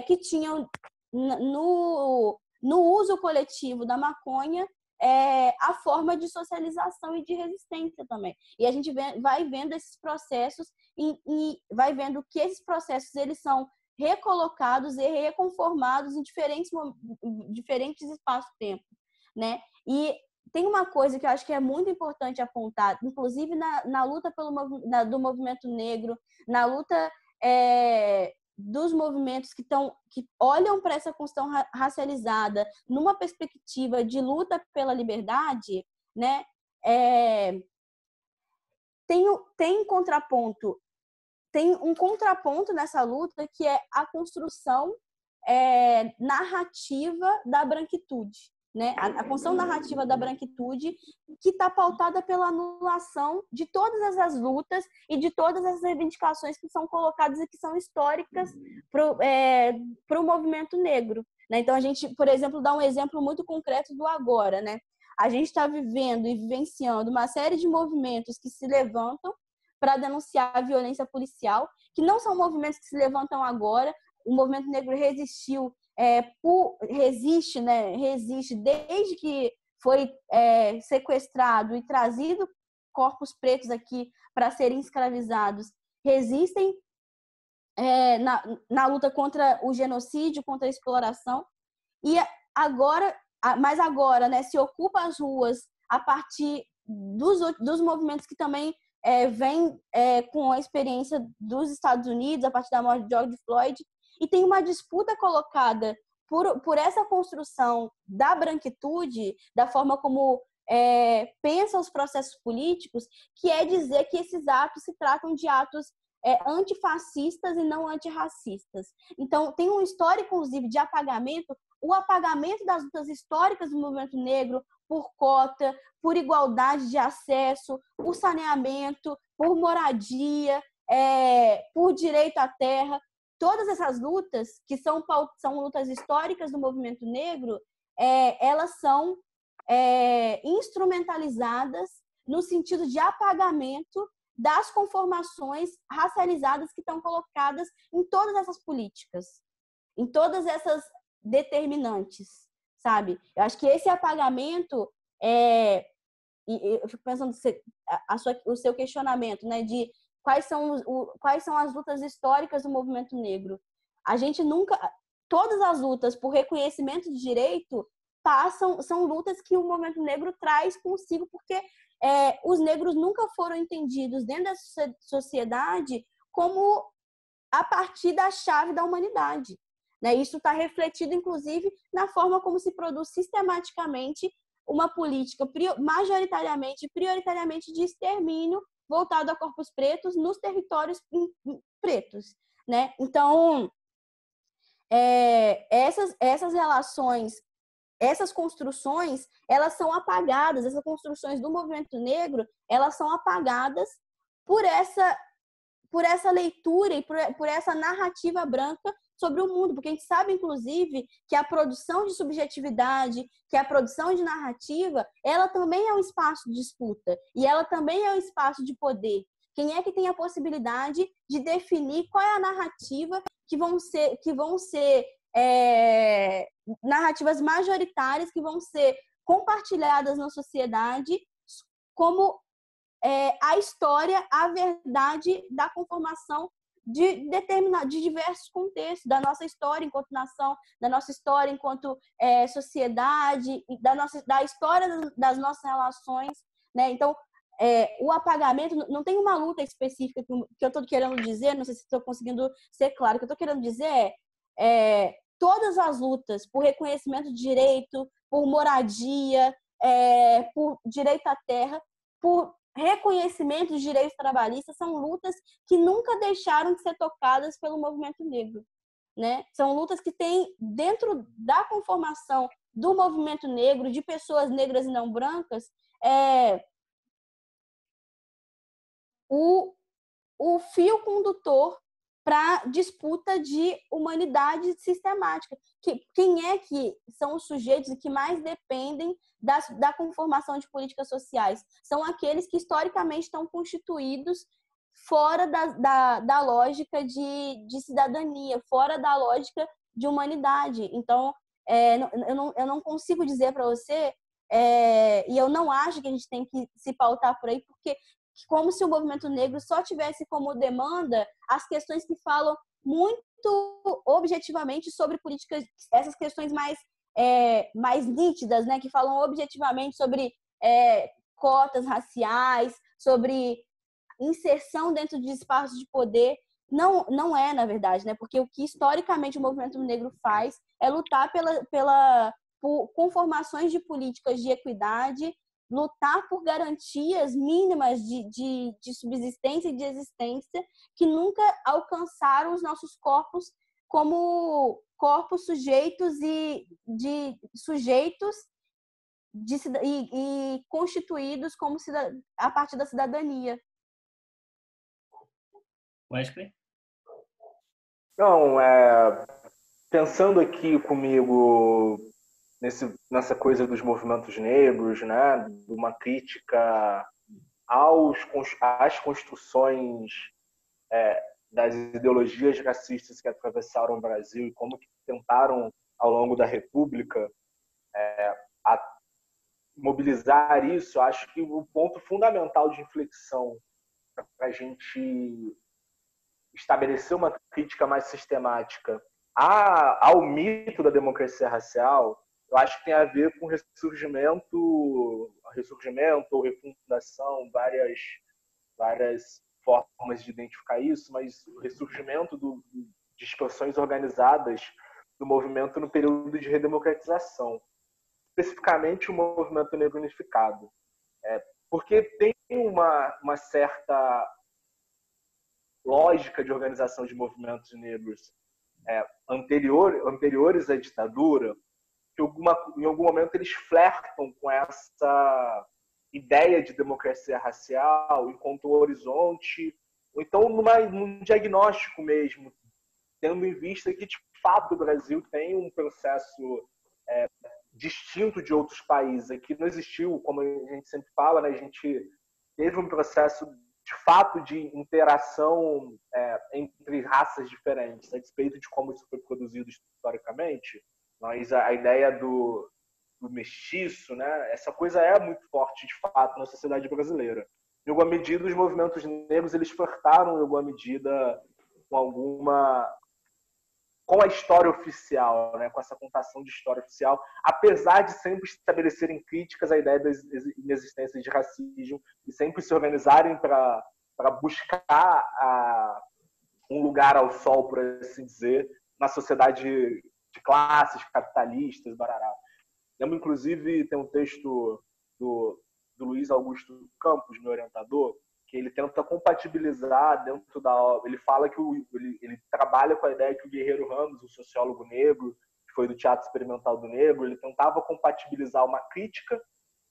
S3: que tinham no uso coletivo da maconha a forma de socialização e de resistência também. E a gente vai vendo esses processos e vai vendo que esses processos eles são recolocados e reconformados em diferentes espaços-tempo, né? E tem uma coisa que eu acho que é muito importante apontar, inclusive na luta do movimento negro, na luta dos movimentos que olham para essa questão racializada numa perspectiva de luta pela liberdade, né? Tem um contraponto nessa luta que é a construção narrativa da branquitude. Né? A construção narrativa da branquitude que está pautada pela anulação de todas essas lutas e de todas essas reivindicações que são colocadas e que são históricas para o movimento negro. Né? Então, a gente, por exemplo, dá um exemplo muito concreto do agora. Né? A gente está vivendo e vivenciando uma série de movimentos que se levantam para denunciar a violência policial, que não são movimentos que se levantam agora. O movimento negro resistiu resiste desde que foi sequestrado e trazido corpos pretos aqui para serem escravizados, resistem na luta contra o genocídio, contra a exploração, e mas agora, né, se ocupa as ruas a partir dos movimentos que também vêm com a experiência dos Estados Unidos, a partir da morte de George Floyd. E tem uma disputa colocada por essa construção da branquitude, da forma como pensa os processos políticos, que é dizer que esses atos se tratam de atos antifascistas e não antirracistas. Então, tem um histórico, inclusive, de apagamento, o apagamento das lutas históricas do movimento negro por cota, por igualdade de acesso, por saneamento, por moradia, por direito à terra. Todas essas lutas, que são lutas históricas do movimento negro, elas são instrumentalizadas no sentido de apagamento das conformações racializadas que estão colocadas em todas essas políticas, em todas essas determinantes, sabe? Eu acho que esse apagamento, eu fico pensando o seu questionamento, né, de quais são as lutas históricas do movimento negro. A gente nunca... Todas as lutas por reconhecimento de direito são lutas que o movimento negro traz consigo, porque os negros nunca foram entendidos dentro da sociedade como a partir da chave da humanidade. Né? Isso está refletido, inclusive, na forma como se produz sistematicamente uma política majoritariamente e prioritariamente de extermínio voltado a corpos pretos nos territórios pretos, né? Então, essas relações, essas construções, elas são apagadas, essas construções do movimento negro, elas são apagadas por essa leitura e por essa narrativa branca sobre o mundo, porque a gente sabe, inclusive, que a produção de subjetividade, que a produção de narrativa, ela também é um espaço de disputa e ela também é um espaço de poder. Quem é que tem a possibilidade de definir qual é a narrativa que vão ser narrativas majoritárias que vão ser compartilhadas na sociedade como a história, a verdade da conformação de diversos contextos, da nossa história enquanto nação, da nossa história enquanto sociedade, da história das nossas relações, né? Então, o apagamento, não tem uma luta específica que eu estou querendo dizer, não sei se estou conseguindo ser claro, o que eu estou querendo dizer todas as lutas por reconhecimento de direito, por moradia, por direito à terra, por reconhecimento de direitos trabalhistas, são lutas que nunca deixaram de ser tocadas pelo movimento negro, né? São lutas que têm, dentro da conformação do movimento negro, de pessoas negras e não brancas, o fio condutor para disputa de humanidade sistemática. Quem é que são os sujeitos que mais dependem da conformação de políticas sociais? São aqueles que historicamente estão constituídos fora da lógica de cidadania, fora da lógica de humanidade. Então, eu não consigo dizer para você, e eu não acho que a gente tem que se pautar por aí, porque como se o movimento negro só tivesse como demanda as questões que falam muito objetivamente sobre políticas, essas questões mais nítidas, né, que falam objetivamente sobre cotas raciais, sobre inserção dentro de espaços de poder. Não é, na verdade, né? Porque o que historicamente o movimento negro faz é lutar por conformações de políticas de equidade, lutar por garantias mínimas de subsistência e de existência que nunca alcançaram os nossos corpos como corpos sujeitos e constituídos como a partir da cidadania.
S1: Wesley?
S2: Não, pensando aqui comigo nessa coisa dos movimentos negros, né, de uma crítica às construções das ideologias racistas que atravessaram o Brasil e como que tentaram, ao longo da República, mobilizar isso, acho que o ponto fundamental de inflexão para a gente estabelecer uma crítica mais sistemática ao mito da democracia racial, eu acho que tem a ver com ressurgimento ou refundação, várias formas de identificar isso, mas o ressurgimento de expressões organizadas do movimento no período de redemocratização, especificamente o movimento negro unificado. Porque tem uma certa lógica de organização de movimentos negros anteriores à ditadura, que em algum momento eles flertam com essa ideia de democracia racial enquanto horizonte, ou então num diagnóstico mesmo, tendo em vista que, de fato, o Brasil tem um processo distinto de outros países. Aqui não existiu, como a gente sempre fala, né, a gente teve um processo de fato de interação entre raças diferentes, a despeito de como isso foi produzido historicamente, mas a ideia do mestiço, né, essa coisa é muito forte de fato na sociedade brasileira. Em alguma medida, os movimentos negros eles flertaram em alguma medida com a história oficial, né, com essa contação de história oficial, apesar de sempre estabelecerem críticas à ideia da inexistência de racismo e sempre se organizarem para buscar um lugar ao sol, por assim dizer, na sociedade de classes capitalistas, barará. Lembro, inclusive, tem um texto do Luiz Augusto Campos, meu orientador, que ele tenta compatibilizar dentro da obra. Ele fala que ele trabalha com a ideia que o Guerreiro Ramos, o sociólogo negro, que foi do Teatro Experimental do Negro, ele tentava compatibilizar uma crítica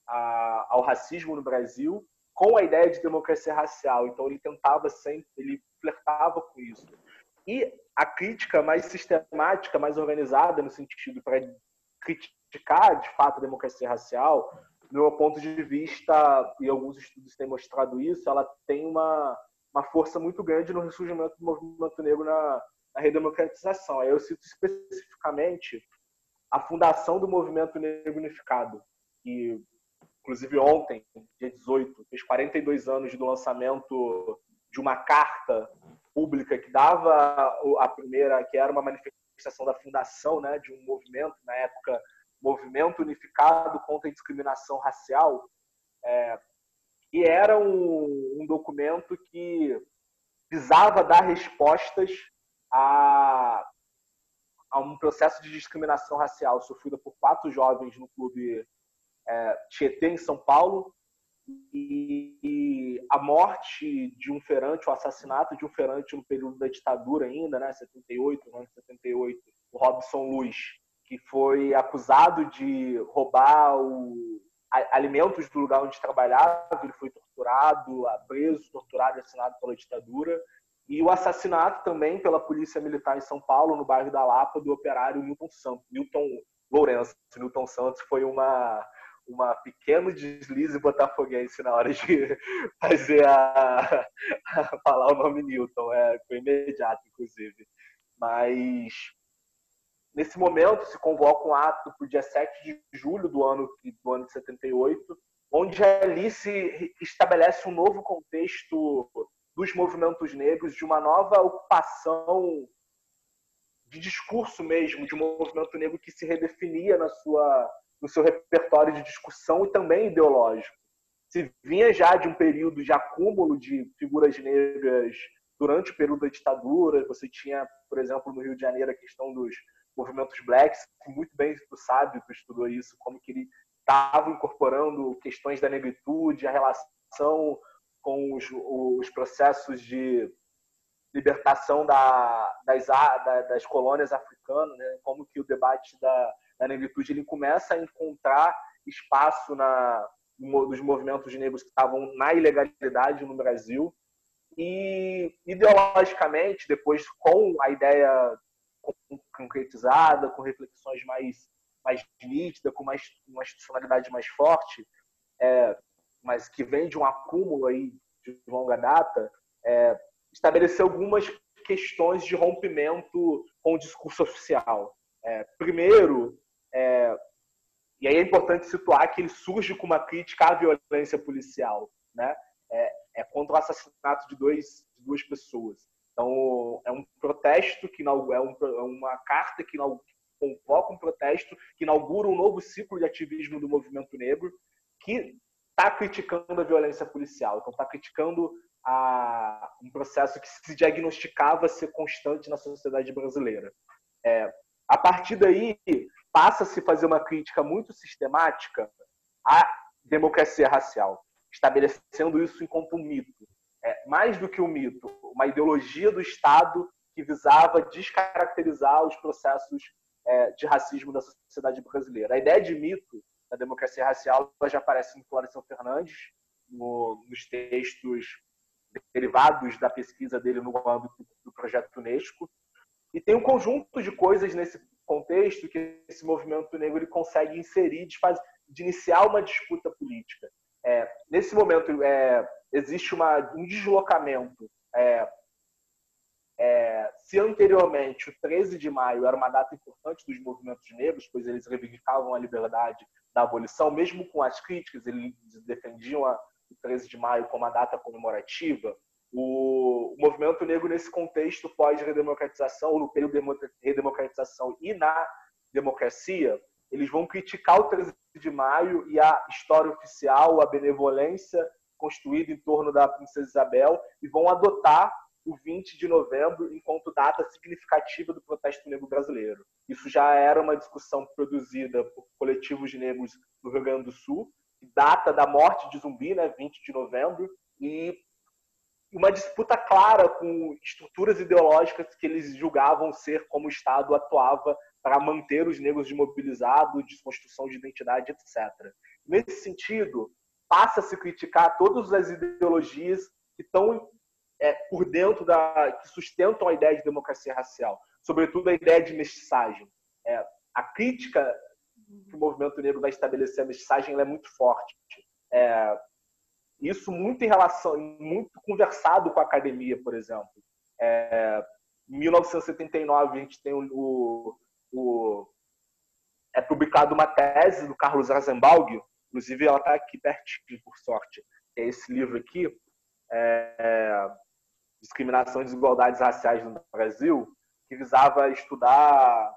S2: ao racismo no Brasil com a ideia de democracia racial. Então ele flertava com isso. E a crítica mais sistemática, mais organizada, no sentido para criticar, de fato, a democracia racial, do meu ponto de vista, e alguns estudos têm mostrado isso, ela tem uma força muito grande no ressurgimento do movimento negro na redemocratização. Aí eu cito especificamente a fundação do movimento negro unificado, que, inclusive, ontem, dia 18, fez 42 anos do lançamento de uma carta pública que dava a primeira, que era uma manifestação da fundação, né, de um movimento, na época, Movimento Unificado contra a Discriminação Racial, e era um documento que visava dar respostas a um processo de discriminação racial sofrido por 4 jovens no clube Tietê, em São Paulo, e a morte de um feirante, o assassinato de um feirante no período da ditadura ainda, né, 78, no ano de 78, o Robson Luz, que foi acusado de roubar alimentos do lugar onde trabalhava, ele foi torturado torturado, preso, torturado e assassinado pela ditadura, e o assassinato também pela polícia militar em São Paulo, no bairro da Lapa, do operário Newton Lourenço. Newton Santos foi uma pequeno deslize botafoguense na hora de fazer falar o nome Newton, foi imediato, inclusive. Mas nesse momento se convoca um ato para o dia 7 de julho do ano de 78, onde ali se estabelece um novo contexto dos movimentos negros, de uma nova ocupação de discurso mesmo, de um movimento negro que se redefinia no seu repertório de discussão e também ideológico. Se vinha já de um período de acúmulo de figuras negras durante o período da ditadura. Você tinha, por exemplo, no Rio de Janeiro, a questão dos movimentos blacks, que muito bem tu sabe, tu estudou isso, como que ele estava incorporando questões da negritude, a relação com os processos de libertação das colônias africanas, né? Como que o debate da negritude ele começa a encontrar espaço nos movimentos negros que estavam na ilegalidade no Brasil. E ideologicamente, depois com a ideia concretizada, com reflexões mais nítidas, com uma institucionalidade mais forte, mas que vem de um acúmulo aí de longa data, estabeleceu algumas questões de rompimento com o discurso oficial. Primeiro, e aí é importante situar que ele surge com uma crítica à violência policial, né? Contra o assassinato de duas pessoas. Então, é um protesto uma carta que convoca um protesto que inaugura um novo ciclo de ativismo do movimento negro, que está criticando a violência policial. Então, está criticando um processo que se diagnosticava ser constante na sociedade brasileira. A partir daí, passa-se a fazer uma crítica muito sistemática à democracia racial, estabelecendo isso enquanto um mito. Mais do que um mito, uma ideologia do Estado que visava descaracterizar os processos de racismo da sociedade brasileira. A ideia de mito da democracia racial já aparece em Florestan Fernandes, nos textos derivados da pesquisa dele no âmbito do projeto Unesco. E tem um conjunto de coisas nesse contexto que esse movimento negro ele consegue inserir, de iniciar uma disputa política. Nesse momento, existe um deslocamento. Se anteriormente o 13 de maio era uma data importante dos movimentos negros, pois eles reivindicavam a liberdade da abolição, mesmo com as críticas, eles defendiam o 13 de maio como a data comemorativa. O movimento negro, nesse contexto pós-redemocratização, ou no período de redemocratização e na democracia, eles vão criticar o 13 de maio e a história oficial, a benevolência construída em torno da Princesa Isabel, e vão adotar o 20 de novembro enquanto data significativa do protesto negro brasileiro. Isso já era uma discussão produzida por coletivos negros no Rio Grande do Sul, data da morte de Zumbi, né, 20 de novembro, e uma disputa clara com estruturas ideológicas que eles julgavam ser como o Estado atuava para manter os negros desmobilizados, desconstrução de identidade, etc. Nesse sentido, passa a se criticar todas as ideologias que estão por dentro que sustentam a ideia de democracia racial, sobretudo a ideia de mestiçagem. A crítica que o movimento negro vai estabelecer a mestiçagem ela é muito forte. Isso muito conversado com a academia, por exemplo. Em 1979, a gente tem publicado uma tese do Carlos Rosenbaum, inclusive ela está aqui pertinho, por sorte. É esse livro aqui, Discriminação e Desigualdades Raciais no Brasil, que visava estudar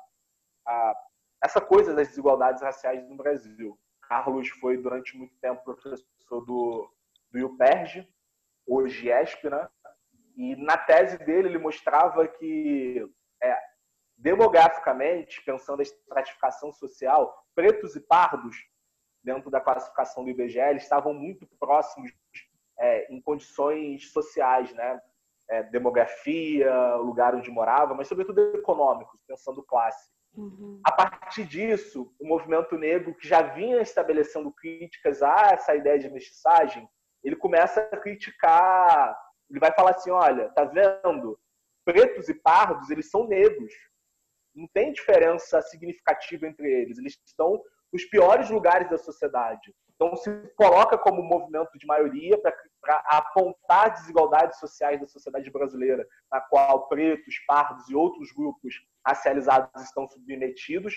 S2: essa coisa das desigualdades raciais no Brasil. Carlos foi, durante muito tempo, professor do UPERJ, hoje ESP, né? E na tese dele ele mostrava que, demograficamente, pensando a estratificação social, pretos e pardos, dentro da classificação do IBGE, eles estavam muito próximos em condições sociais, né? Demografia, lugar onde morava, mas sobretudo econômicos, pensando classe.
S3: Uhum.
S2: A partir disso, o movimento negro, que já vinha estabelecendo críticas a essa ideia de mestiçagem, ele começa a criticar, ele vai falar assim, olha, tá vendo? Pretos e pardos, eles são negros. Não tem diferença significativa entre eles. Eles estão nos piores lugares da sociedade. Então, se coloca como movimento de maioria para apontar desigualdades sociais da sociedade brasileira, na qual pretos, pardos e outros grupos racializados estão submetidos.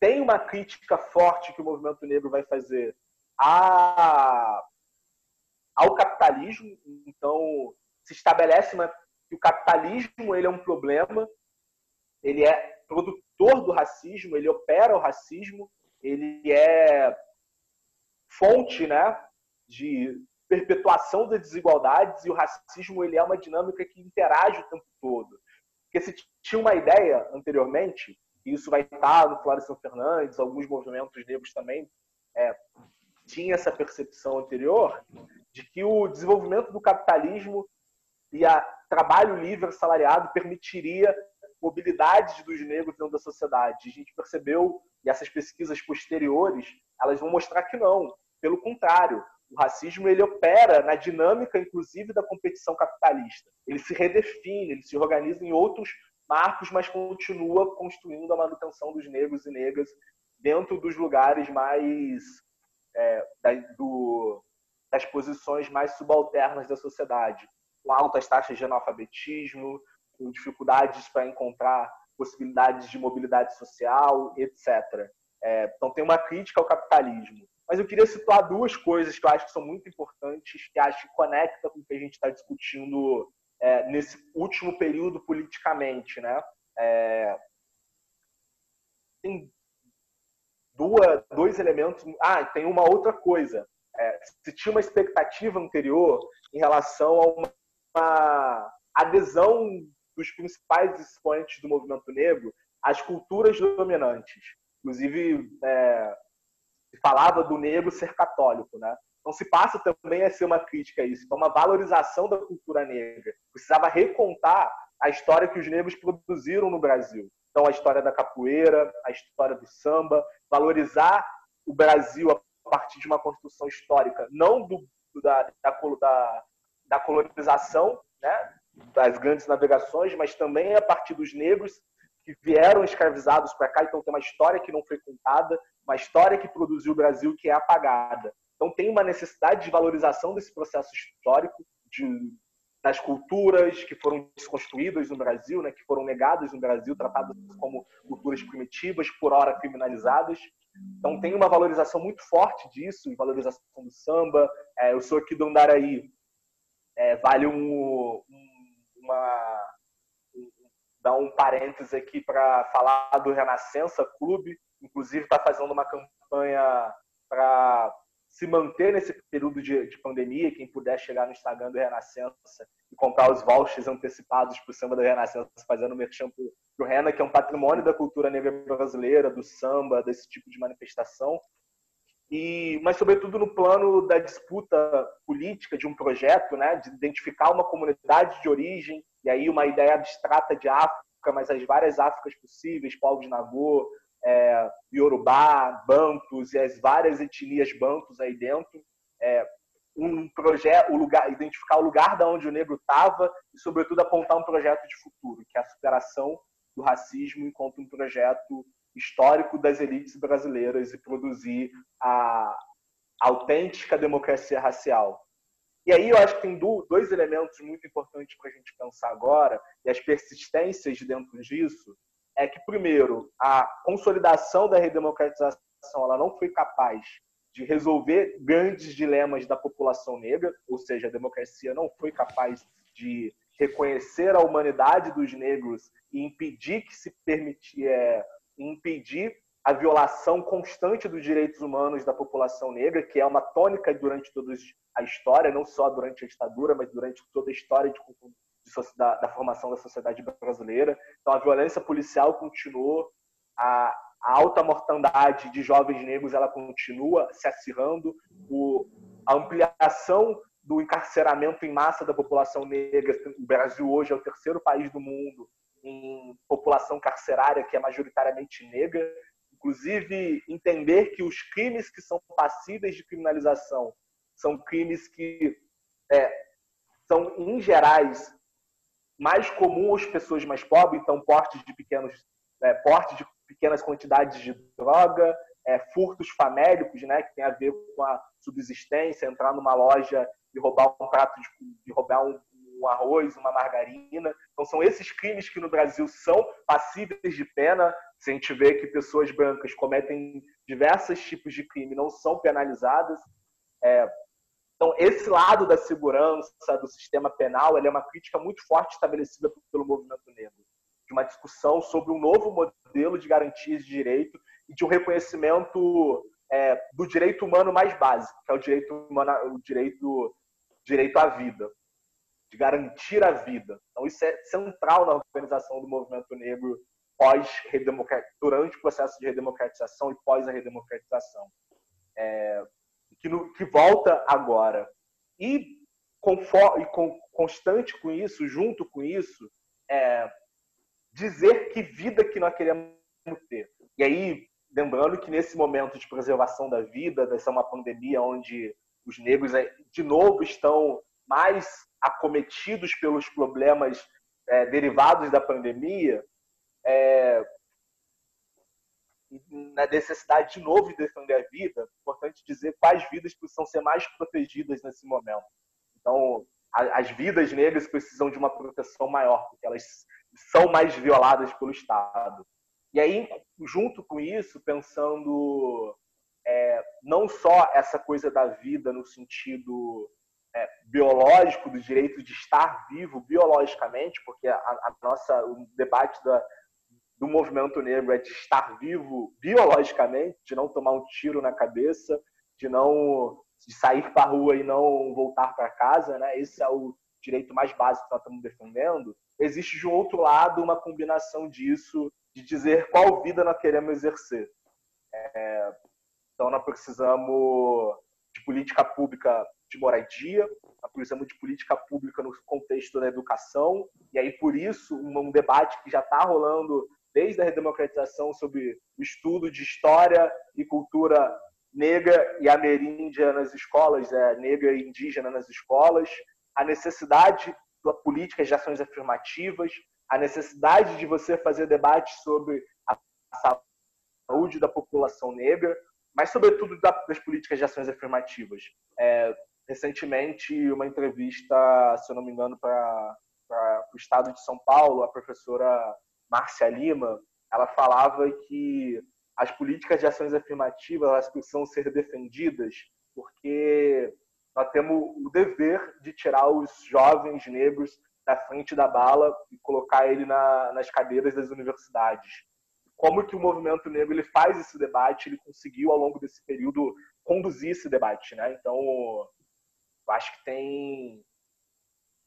S2: Tem uma crítica forte que o movimento negro vai fazer ao capitalismo. Então, se estabelece que o capitalismo ele é um problema, ele é produtor do racismo, ele opera o racismo, ele é fonte, né, de perpetuação das desigualdades, e o racismo ele é uma dinâmica que interage o tempo todo. Porque se tinha uma ideia anteriormente, e isso vai estar no Florestan Fernandes, alguns movimentos negros também tinha essa percepção anterior, de que o desenvolvimento do capitalismo e a trabalho livre assalariado permitiria mobilidade dos negros dentro da sociedade. A gente percebeu, e essas pesquisas posteriores, elas vão mostrar que não. Pelo contrário, o racismo ele opera na dinâmica, inclusive, da competição capitalista. Ele se redefine, ele se organiza em outros marcos, mas continua construindo a manutenção dos negros e negras dentro dos lugares mais das posições mais subalternas da sociedade, com altas taxas de analfabetismo, com dificuldades para encontrar possibilidades de mobilidade social, etc. Então tem uma crítica ao capitalismo. Mas eu queria situar duas coisas que eu acho que são muito importantes, que acho que conecta com o que a gente está discutindo nesse último período politicamente, né? Tem dois elementos. Tem uma outra coisa. Se tinha uma expectativa anterior em relação a uma adesão dos principais expoentes do movimento negro às culturas dominantes. Inclusive, se falava do negro ser católico, né? Então se passa também a ser uma crítica a isso. Então, uma valorização da cultura negra. Precisava recontar a história que os negros produziram no Brasil. Então, a história da capoeira, a história do samba, valorizar o Brasil a partir de uma construção histórica, não da colonização, né, das grandes navegações, mas também a partir dos negros que vieram escravizados para cá. Então, tem uma história que não foi contada, uma história que produziu o Brasil que é apagada. Então, tem uma necessidade de valorização desse processo histórico, das culturas que foram desconstruídas no Brasil, né, que foram negadas no Brasil, tratadas como culturas primitivas, por ora criminalizadas. Então tem uma valorização muito forte disso, valorização do samba. Eu sou aqui do Andaraí, vale dar um parênteses aqui para falar do Renascença Clube, inclusive está fazendo uma campanha para se manter nesse período de pandemia. Quem puder chegar no Instagram do Renascença e comprar os vouchers antecipados para o samba do Renascença, fazendo merchan para o Rena, que é um patrimônio da cultura negra brasileira, do samba, desse tipo de manifestação. Mas, sobretudo, no plano da disputa política de um projeto, né, de identificar uma comunidade de origem, e aí uma ideia abstrata de África, mas as várias Áfricas possíveis, povos Nagô, Yorubá, Bantus e as várias etnias Bantus aí dentro. Identificar o lugar de onde o negro estava e, sobretudo, apontar um projeto de futuro, que é a superação do racismo enquanto um projeto histórico das elites brasileiras e produzir a autêntica democracia racial. E aí eu acho que tem dois elementos muito importantes para a gente pensar agora, e as persistências dentro disso, é que, primeiro, a consolidação da redemocratização ela não foi capaz de resolver grandes dilemas da população negra, ou seja, a democracia não foi capaz de reconhecer a humanidade dos negros e impedir impedir a violação constante dos direitos humanos da população negra, que é uma tônica durante toda a história, não só durante a ditadura, mas durante toda a história da formação da sociedade brasileira. Então, a violência policial continuou, a alta mortandade de jovens negros ela continua se acirrando, a ampliação do encarceramento em massa da população negra. O Brasil hoje é o terceiro país do mundo em população carcerária que é majoritariamente negra. inclusive entender que os crimes que são passíveis de criminalização são crimes que são, em gerais, mais comuns às pessoas mais pobres, então porte de pequenas quantidades de droga, furtos famélicos, né, que tem a ver com a subsistência, entrar numa loja e roubar um prato de roubar um arroz, uma margarina. Então são esses crimes que no Brasil são passíveis de pena. Se a gente vê que pessoas brancas cometem diversos tipos de crime, não são penalizadas. Então, esse lado da segurança, do sistema penal, ele é uma crítica muito forte estabelecida pelo movimento negro, de uma discussão sobre um novo modelo de garantias de direito e de um reconhecimento do direito humano mais básico, que é o direito à vida, de garantir a vida. Então, isso é central na organização do movimento negro durante o processo de redemocratização e pós a redemocratização. Que volta agora. E constante com isso, junto com isso, dizer que vida que nós queremos ter. E aí, lembrando que nesse momento de preservação da vida, dessa uma pandemia onde os negros, de novo, estão mais acometidos pelos problemas derivados da pandemia, na necessidade de novo de defender a vida, é importante dizer quais vidas precisam ser mais protegidas nesse momento. Então, as vidas negras precisam de uma proteção maior, porque elas são mais violadas pelo Estado. E aí, junto com isso, pensando não só essa coisa da vida no sentido biológico, do direito de estar vivo biologicamente, porque o debate do movimento negro é de estar vivo biologicamente, de não tomar um tiro na cabeça, de sair para a rua e não voltar para casa, né? Esse é o direito mais básico que nós estamos defendendo. Existe, de um outro lado, uma combinação disso, de dizer qual vida nós queremos exercer. Então, nós precisamos de política pública de moradia, nós precisamos de política pública no contexto da educação, e aí, por isso, um debate que já está rolando desde a redemocratização sobre o estudo de história e cultura negra e ameríndia nas escolas, negra e indígena nas escolas, a necessidade de políticas de ações afirmativas, a necessidade de você fazer debates sobre a saúde da população negra, mas, sobretudo, das políticas de ações afirmativas. Recentemente, uma entrevista, se eu não me engano, para o Estado de São Paulo, a professora Márcia Lima, ela falava que as políticas de ações afirmativas elas precisam ser defendidas porque nós temos o dever de tirar os jovens negros da frente da bala e colocar ele nas cadeiras das universidades. Como que o movimento negro ele faz esse debate, ele conseguiu, ao longo desse período, conduzir esse debate, né? Então, eu acho que tem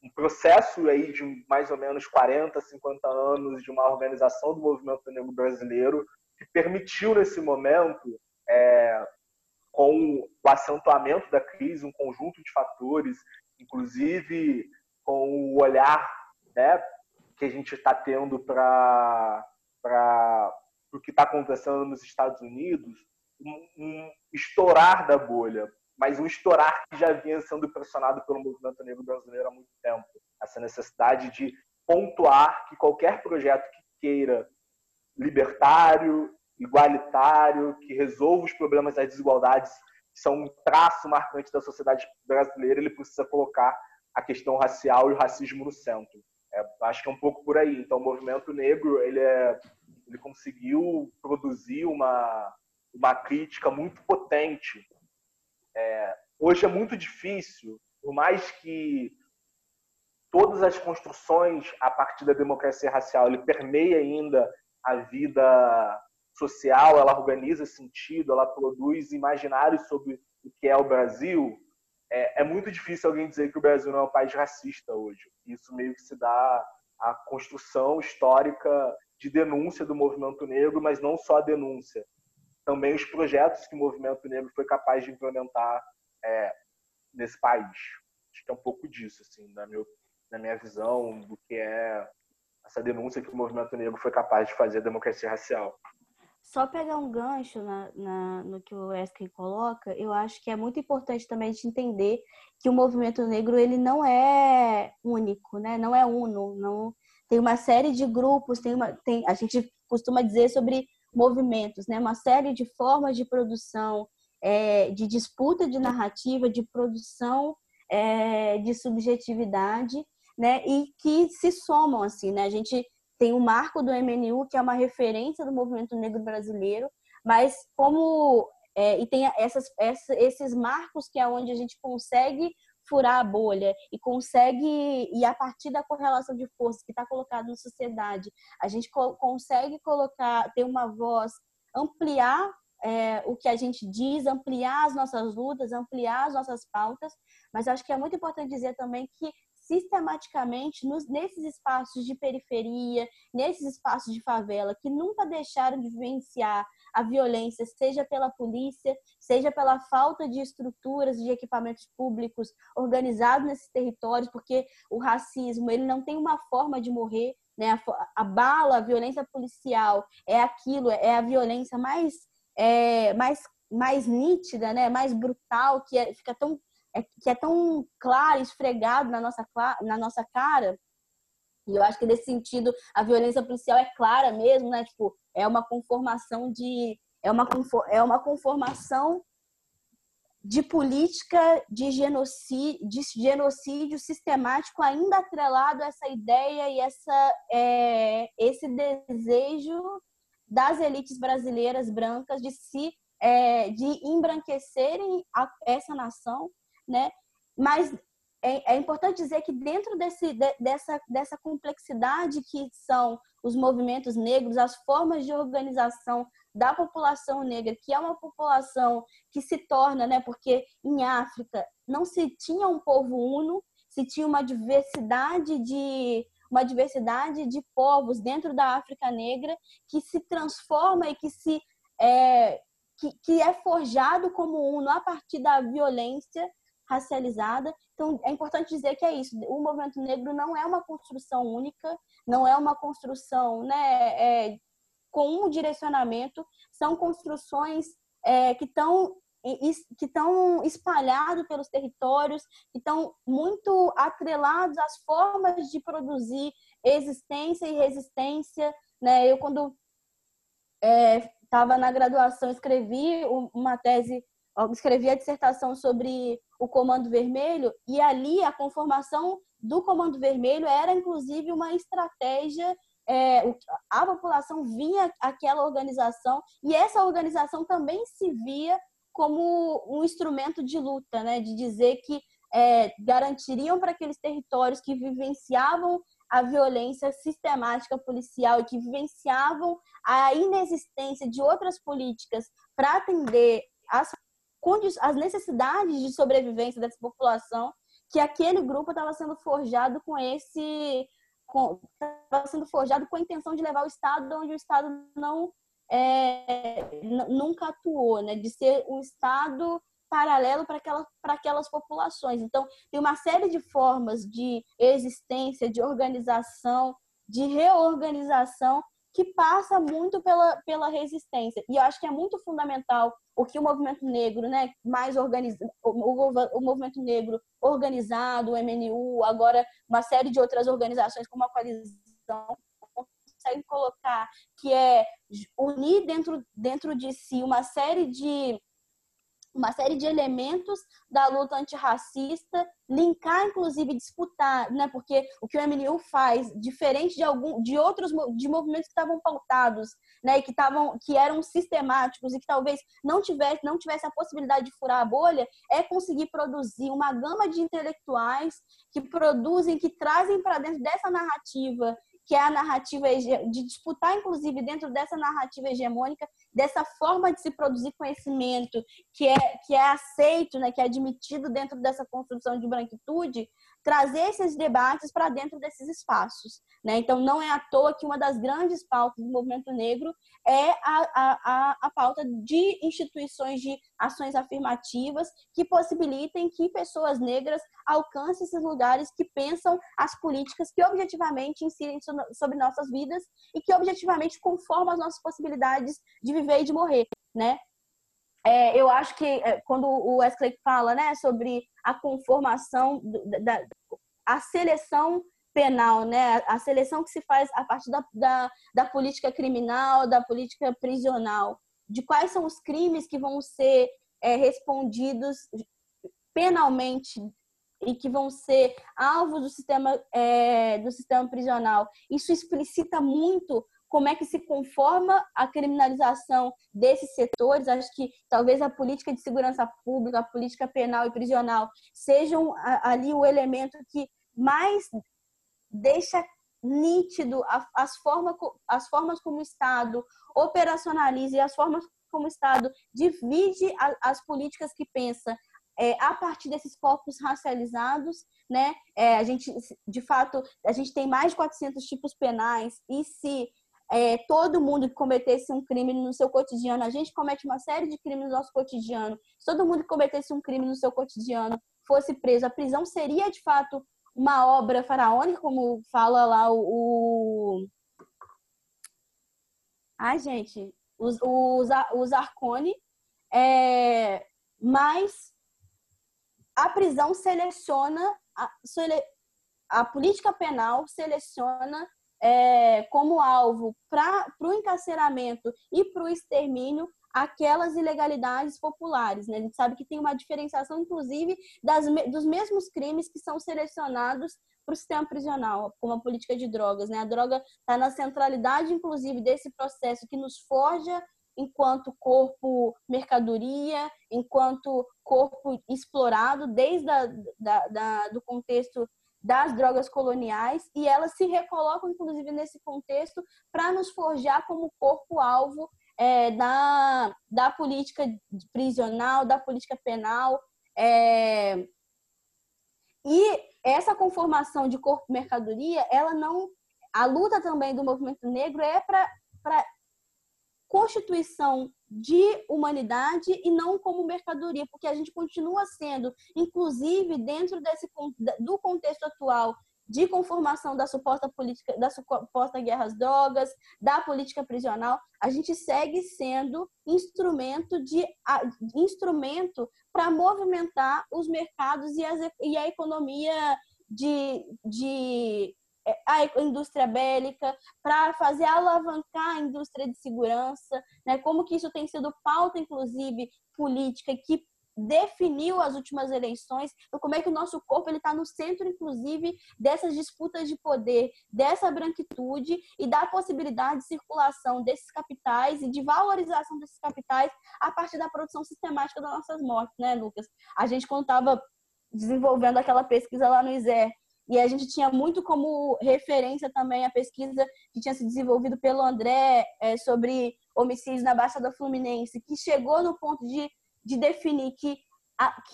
S2: um processo aí de mais ou menos 40, 50 anos de uma organização do movimento negro brasileiro que permitiu, nesse momento, com o acentuamento da crise, um conjunto de fatores, inclusive com o olhar, né, que a gente está tendo para o que está acontecendo nos Estados Unidos, um estourar da bolha, mas um estourar que já vinha sendo pressionado pelo movimento negro brasileiro há muito tempo. Essa necessidade de pontuar que qualquer projeto que queira libertário, igualitário, que resolva os problemas das desigualdades, que são um traço marcante da sociedade brasileira, ele precisa colocar a questão racial e o racismo no centro. Acho que é um pouco por aí. Então, o movimento negro ele conseguiu produzir uma crítica muito potente. Hoje é muito difícil, por mais que todas as construções a partir da democracia racial ele permeia ainda a vida social, ela organiza sentido, ela produz imaginários sobre o que é o Brasil. É muito difícil alguém dizer que o Brasil não é um país racista hoje. Isso meio que se dá à construção histórica de denúncia do movimento negro, mas não só a denúncia. Também os projetos que o movimento negro foi capaz de implementar nesse país. Acho que é um pouco disso, assim, na minha visão, do que é essa denúncia que o movimento negro foi capaz de fazer à democracia racial.
S3: Só pegar um gancho no que o Wesley coloca, eu acho que é muito importante também a gente entender que o movimento negro ele não é único, né? Não é uno, não tem uma série de grupos, a gente costuma dizer sobre movimentos, né? Uma série de formas de produção, de disputa de narrativa, de produção de subjetividade, né? E que se somam assim, né? A gente tem o marco do MNU, que é uma referência do movimento negro brasileiro, mas e tem esses marcos que é onde a gente consegue furar a bolha e consegue, e a partir da correlação de forças que está colocada na sociedade, a gente consegue ter uma voz, ampliar o que a gente diz, ampliar as nossas lutas, ampliar as nossas pautas, mas acho que é muito importante dizer também que sistematicamente nesses espaços de periferia, nesses espaços de favela, que nunca deixaram de vivenciar a violência, seja pela polícia, seja pela falta de estruturas, de equipamentos públicos organizados nesses territórios, porque o racismo ele não tem uma forma de morrer, né? A bala, a violência policial é a violência mais nítida, né? Mais brutal, que é tão claro, esfregado na nossa cara. E eu acho que nesse sentido a violência policial é clara mesmo, né? Tipo, é uma conformação de política de genocídio sistemático, ainda atrelado a essa ideia e esse desejo das elites brasileiras brancas de embranquecerem essa nação, né? Mas é importante dizer que dentro dessa complexidade que são os movimentos negros, as formas de organização da população negra, que é uma população que se torna, né? Porque em África não se tinha um povo uno, se tinha uma diversidade de povos dentro da África negra que se transforma e que é forjado como uno a partir da violência racializada. Então, é importante dizer que é isso. O movimento negro não é uma construção única, não é uma construção, né, com um direcionamento, são construções que estão espalhados pelos territórios, que estão muito atrelados às formas de produzir existência e resistência, né? Eu, quando estava na graduação, escrevi a dissertação sobre o Comando Vermelho, e ali a conformação do Comando Vermelho era, inclusive, uma estratégia. A população via aquela organização, e essa organização também se via como um instrumento de luta, né? De dizer que garantiriam para aqueles territórios que vivenciavam a violência sistemática policial e que vivenciavam a inexistência de outras políticas para atender as necessidades de sobrevivência dessa população, que aquele grupo estava sendo forjado estava sendo forjado com a intenção de levar o Estado onde o Estado nunca atuou, né? De ser um Estado paralelo para aquelas populações. Então, tem uma série de formas de existência, de organização, de reorganização, que passa muito pela resistência. E eu acho que é muito fundamental o que o movimento negro, né, mais organizado, o movimento negro organizado, o MNU, agora uma série de outras organizações como a Coalizão, conseguem colocar, que é unir dentro de si uma série de elementos da luta antirracista, linkar, inclusive, disputar, né? Porque o que o MNU faz, diferente de outros movimentos que estavam pautados, né? E que eram sistemáticos e que talvez não tivesse a possibilidade de furar a bolha, é conseguir produzir uma gama de intelectuais que produzem, que trazem para dentro dessa narrativa, que é a narrativa de disputar, inclusive, dentro dessa narrativa hegemônica, dessa forma de se produzir conhecimento que é aceito, né, que é admitido dentro dessa construção de branquitude, trazer esses debates para dentro desses espaços, né? Então, não é à toa que uma das grandes pautas do movimento negro é a pauta de instituições de ações afirmativas que possibilitem que pessoas negras alcancem esses lugares que pensam as políticas que objetivamente incidem sobre nossas vidas e que objetivamente conformam as nossas possibilidades de viver e de morrer, né? Eu acho que quando o Wesley fala, né, sobre a conformação, a seleção penal, né, a seleção que se faz a partir da política criminal, da política prisional, de quais são os crimes que vão ser respondidos penalmente e que vão ser alvos do sistema prisional. Isso explicita muito como é que se conforma a criminalização desses setores. Acho que talvez a política de segurança pública, a política penal e prisional sejam ali o elemento que mais deixa nítido as formas como o Estado operacionaliza e as formas como o Estado divide as políticas que pensa a partir desses corpos racializados, né? A gente, de fato, a gente tem mais de 400 tipos penais e se todo mundo que cometesse um crime no seu cotidiano, a gente comete uma série de crimes no nosso cotidiano, se todo mundo que cometesse um crime no seu cotidiano fosse preso, a prisão seria, de fato, uma obra faraônica, como fala lá Ai, gente, os Arcone, mas a prisão seleciona, a política penal seleciona como alvo para o encarceramento e para o extermínio aquelas ilegalidades populares, né? A gente sabe que tem uma diferenciação, inclusive, dos mesmos crimes que são selecionados para o sistema prisional, como a política de drogas, né? A droga está na centralidade, inclusive, desse processo que nos forja enquanto corpo mercadoria, enquanto corpo explorado, desde do contexto das drogas coloniais, e elas se recolocam, inclusive, nesse contexto para nos forjar como corpo-alvo da política prisional, da política penal. E essa conformação de corpo-mercadoria, a luta também do movimento negro é para constituição de humanidade e não como mercadoria, porque a gente continua sendo, inclusive dentro do contexto atual de conformação da suposta política, da suposta guerra às drogas, da política prisional, a gente segue sendo instrumento para movimentar os mercados e a economia a indústria bélica, para fazer alavancar a indústria de segurança, né? Como que isso tem sido pauta, inclusive, política, que definiu as últimas eleições, então como é que o nosso corpo está no centro, inclusive, dessas disputas de poder, dessa branquitude e da possibilidade de circulação desses capitais e de valorização desses capitais a partir da produção sistemática das nossas mortes, né, Lucas? A gente, quando estava desenvolvendo aquela pesquisa lá no ISER, e a gente tinha muito como referência também a pesquisa que tinha se desenvolvido pelo André sobre homicídios na Baixada Fluminense, que chegou no ponto de definir que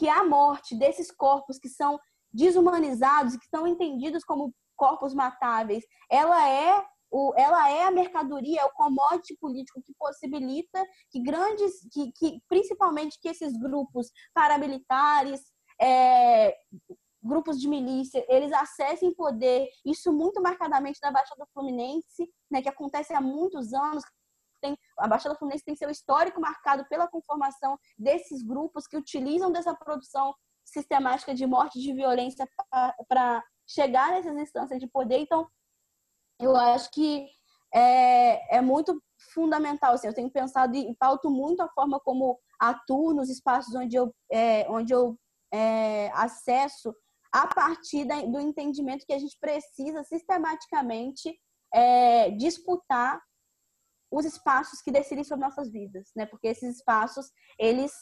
S3: a morte desses corpos que são desumanizados, que são entendidos como corpos matáveis, ela é a mercadoria, é o commodity político que possibilita que principalmente que esses grupos paramilitares, grupos de milícia, eles acessem poder, isso muito marcadamente na Baixada Fluminense, né, que acontece há muitos anos. A Baixada Fluminense tem seu histórico marcado pela conformação desses grupos que utilizam dessa produção sistemática de morte e de violência para chegar nessas instâncias de poder. Então, eu acho que é muito fundamental. Assim, eu tenho pensado e pauto muito a forma como atuo nos espaços onde eu acesso a partir do entendimento que a gente precisa sistematicamente disputar os espaços que decidem sobre nossas vidas, né? Porque esses espaços, eles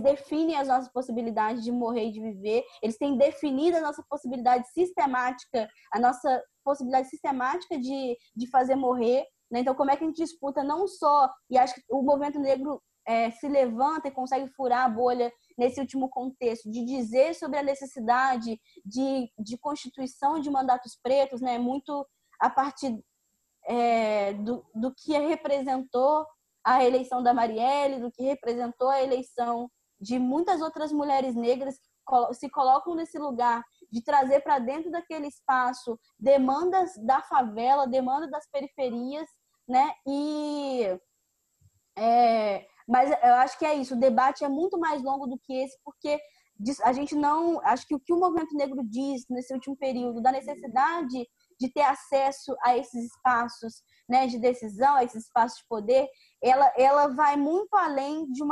S3: definem as nossas possibilidades de morrer e de viver, eles têm definido a nossa possibilidade sistemática, de fazer morrer, né? Então, como é que a gente disputa não só, e acho que o movimento negro se levanta e consegue furar a bolha nesse último contexto, de dizer sobre a necessidade de constituição de mandatos pretos, né, muito a partir do que representou a eleição da Marielle, do que representou a eleição de muitas outras mulheres negras que se colocam nesse lugar de trazer para dentro daquele espaço demandas da favela, demandas das periferias, né? Mas eu acho que é isso, o debate é muito mais longo do que esse, porque a gente não... Acho que o o movimento negro diz nesse último período, da necessidade de ter acesso a esses espaços, né, de decisão, a esses espaços de poder, ela vai muito além de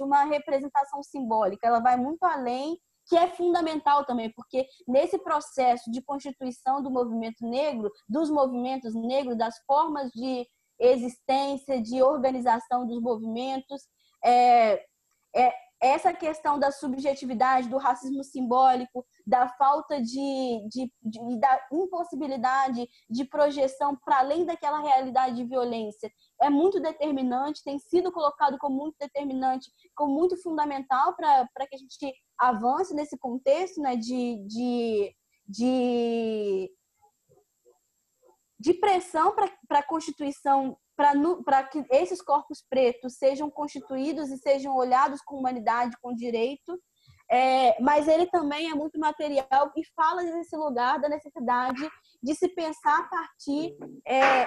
S3: uma representação simbólica, ela vai muito além, que é fundamental também, porque nesse processo de constituição do movimento negro, dos movimentos negros, das formas de existência, de organização dos movimentos, essa questão da subjetividade, do racismo simbólico, da falta da impossibilidade de projeção para além daquela realidade de violência, é muito determinante, tem sido colocado como muito determinante, como muito fundamental para que a gente avance nesse contexto, né, de pressão para a Constituição, para que esses corpos pretos sejam constituídos e sejam olhados com humanidade, com direito, mas ele também é muito material e fala desse lugar da necessidade de se pensar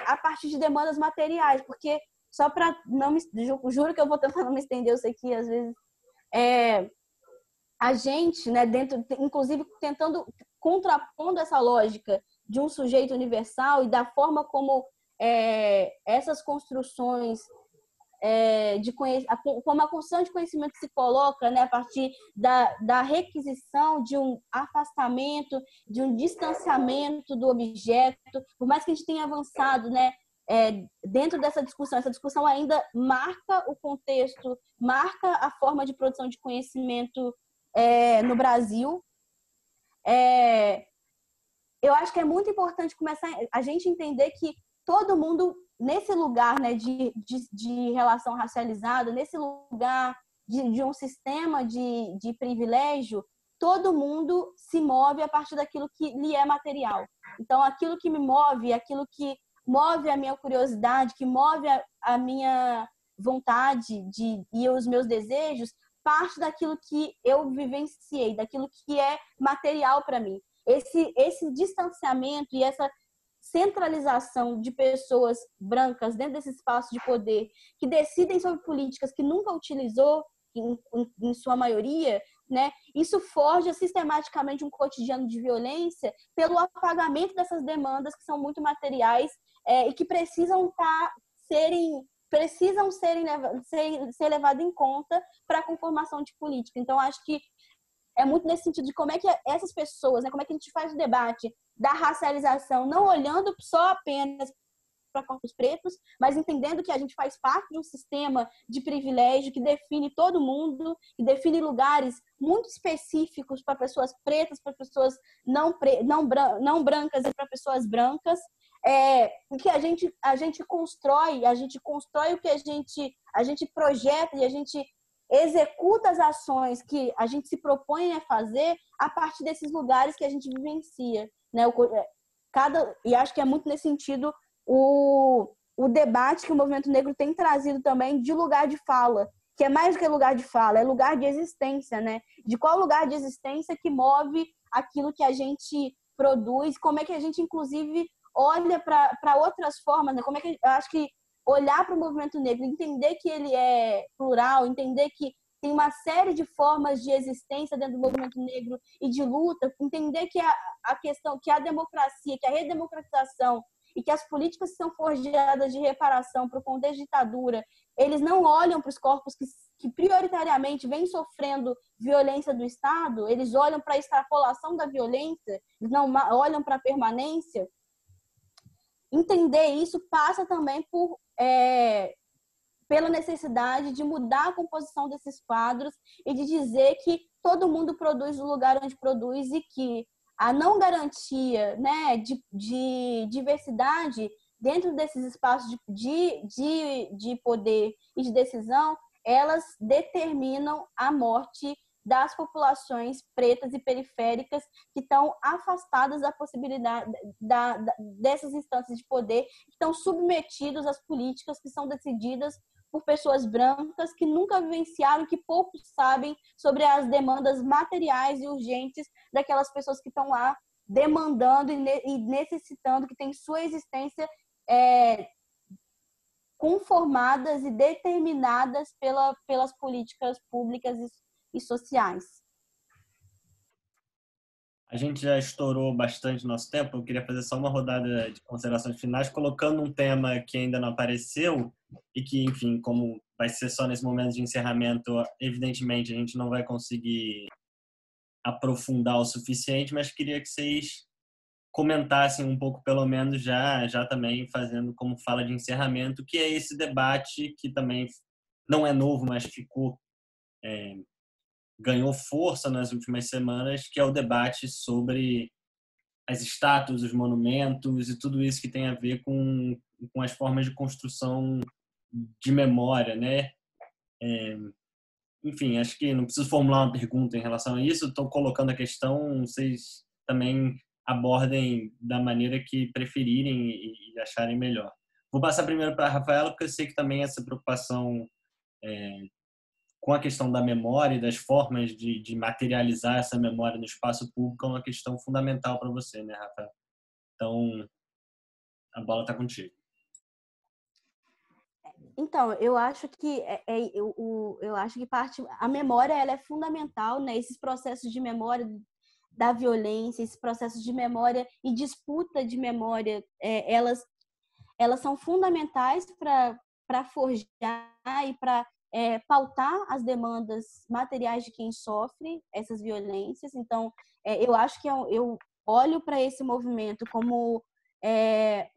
S3: a partir de demandas materiais, porque só para não me... Juro que eu vou tentar não me estender, eu sei que às vezes a gente, né, inclusive contrapondo essa lógica de um sujeito universal e da forma como essas construções como a construção de conhecimento se coloca, né, a partir da requisição de um afastamento, de um distanciamento do objeto, por mais que a gente tenha avançado, né, dentro dessa discussão, essa discussão ainda marca o contexto, marca a forma de produção de conhecimento no Brasil. Eu acho que é muito importante começar a gente entender que todo mundo, nesse lugar, né, de relação racializada, nesse lugar de um sistema de privilégio, todo mundo se move a partir daquilo que lhe é material. Então, aquilo que me move, aquilo que move a minha curiosidade, que move a minha vontade e os meus desejos, parte daquilo que eu vivenciei, daquilo que é material para mim. Esse distanciamento e essa centralização de pessoas brancas dentro desse espaço de poder que decidem sobre políticas que nunca utilizou, em sua maioria, né? Isso forja sistematicamente um cotidiano de violência pelo apagamento dessas demandas que são muito materiais e que precisam ser levadas em conta para a conformação de política. Então, acho que é muito nesse sentido de como é que essas pessoas, né, como é que a gente faz o debate da racialização, não olhando só apenas para corpos pretos, mas entendendo que a gente faz parte de um sistema de privilégio que define todo mundo, que define lugares muito específicos para pessoas pretas, para pessoas não brancas e para pessoas brancas, que a gente constrói o que a gente projeta e a gente executa as ações que a gente se propõe a fazer a partir desses lugares que a gente vivencia, né? E acho que é muito nesse sentido o debate que o movimento negro tem trazido também de lugar de fala, que é mais do que lugar de fala, é lugar de existência, né? De qual lugar de existência que move aquilo que a gente produz, como é que a gente, inclusive, olha para outras formas, né? Como é que eu acho que olhar para o movimento negro, entender que ele é plural, entender que tem uma série de formas de existência dentro do movimento negro e de luta, entender que a questão, que a democracia, que a redemocratização e que as políticas que são forjadas de reparação para o contexto de ditadura, eles não olham para os corpos que prioritariamente vêm sofrendo violência do Estado, eles olham para a extrapolação da violência, eles não olham para a permanência. Entender isso passa também pela necessidade de mudar a composição desses quadros e de dizer que todo mundo produz no lugar onde produz e que a não garantia, né, de diversidade dentro desses espaços de poder e de decisão elas determinam a morte das populações pretas e periféricas que estão afastadas da possibilidade dessas instâncias de poder, que estão submetidos às políticas que são decididas por pessoas brancas que nunca vivenciaram, que pouco sabem sobre as demandas materiais e urgentes daquelas pessoas que estão lá demandando e necessitando, que têm sua existência conformadas e determinadas pelas políticas públicas e sociais.
S1: A gente já estourou bastante nosso tempo. Eu queria fazer só uma rodada de considerações finais, colocando um tema que ainda não apareceu e que, enfim, como vai ser só nesse momento de encerramento, evidentemente a gente não vai conseguir aprofundar o suficiente, mas queria que vocês comentassem um pouco, pelo menos já também fazendo como fala de encerramento, que é esse debate que também não é novo, mas ganhou força nas últimas semanas, que é o debate sobre as estátuas, os monumentos e tudo isso que tem a ver com as formas de construção de memória, né? Enfim, acho que não preciso formular uma pergunta em relação a isso, estou colocando a questão, vocês também abordem da maneira que preferirem e acharem melhor. Vou passar primeiro para a Rafaela, porque eu sei que também essa preocupação com a questão da memória e das formas de materializar essa memória no espaço público é uma questão fundamental para você, né, Rafael? Então, a bola está contigo.
S3: Então, eu acho que eu acho que a memória ela é fundamental, né? Esses processos de memória da violência, esses processos de memória e disputa de memória, elas são fundamentais para forjar e para pautar as demandas materiais de quem sofre essas violências. Então, eu acho que eu olho para esse movimento como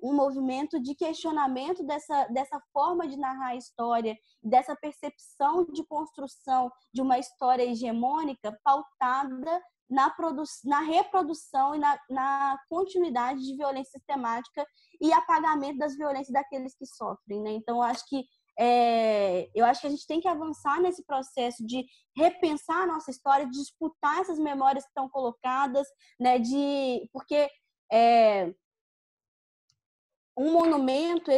S3: um movimento de questionamento dessa forma de narrar a história, dessa percepção de construção de uma história hegemônica pautada na reprodução e na continuidade de violência sistemática e apagamento das violências daqueles que sofrem, né? Então, eu acho que a gente tem que avançar nesse processo de repensar a nossa história, de disputar essas memórias que estão colocadas, né? Porque um monumento,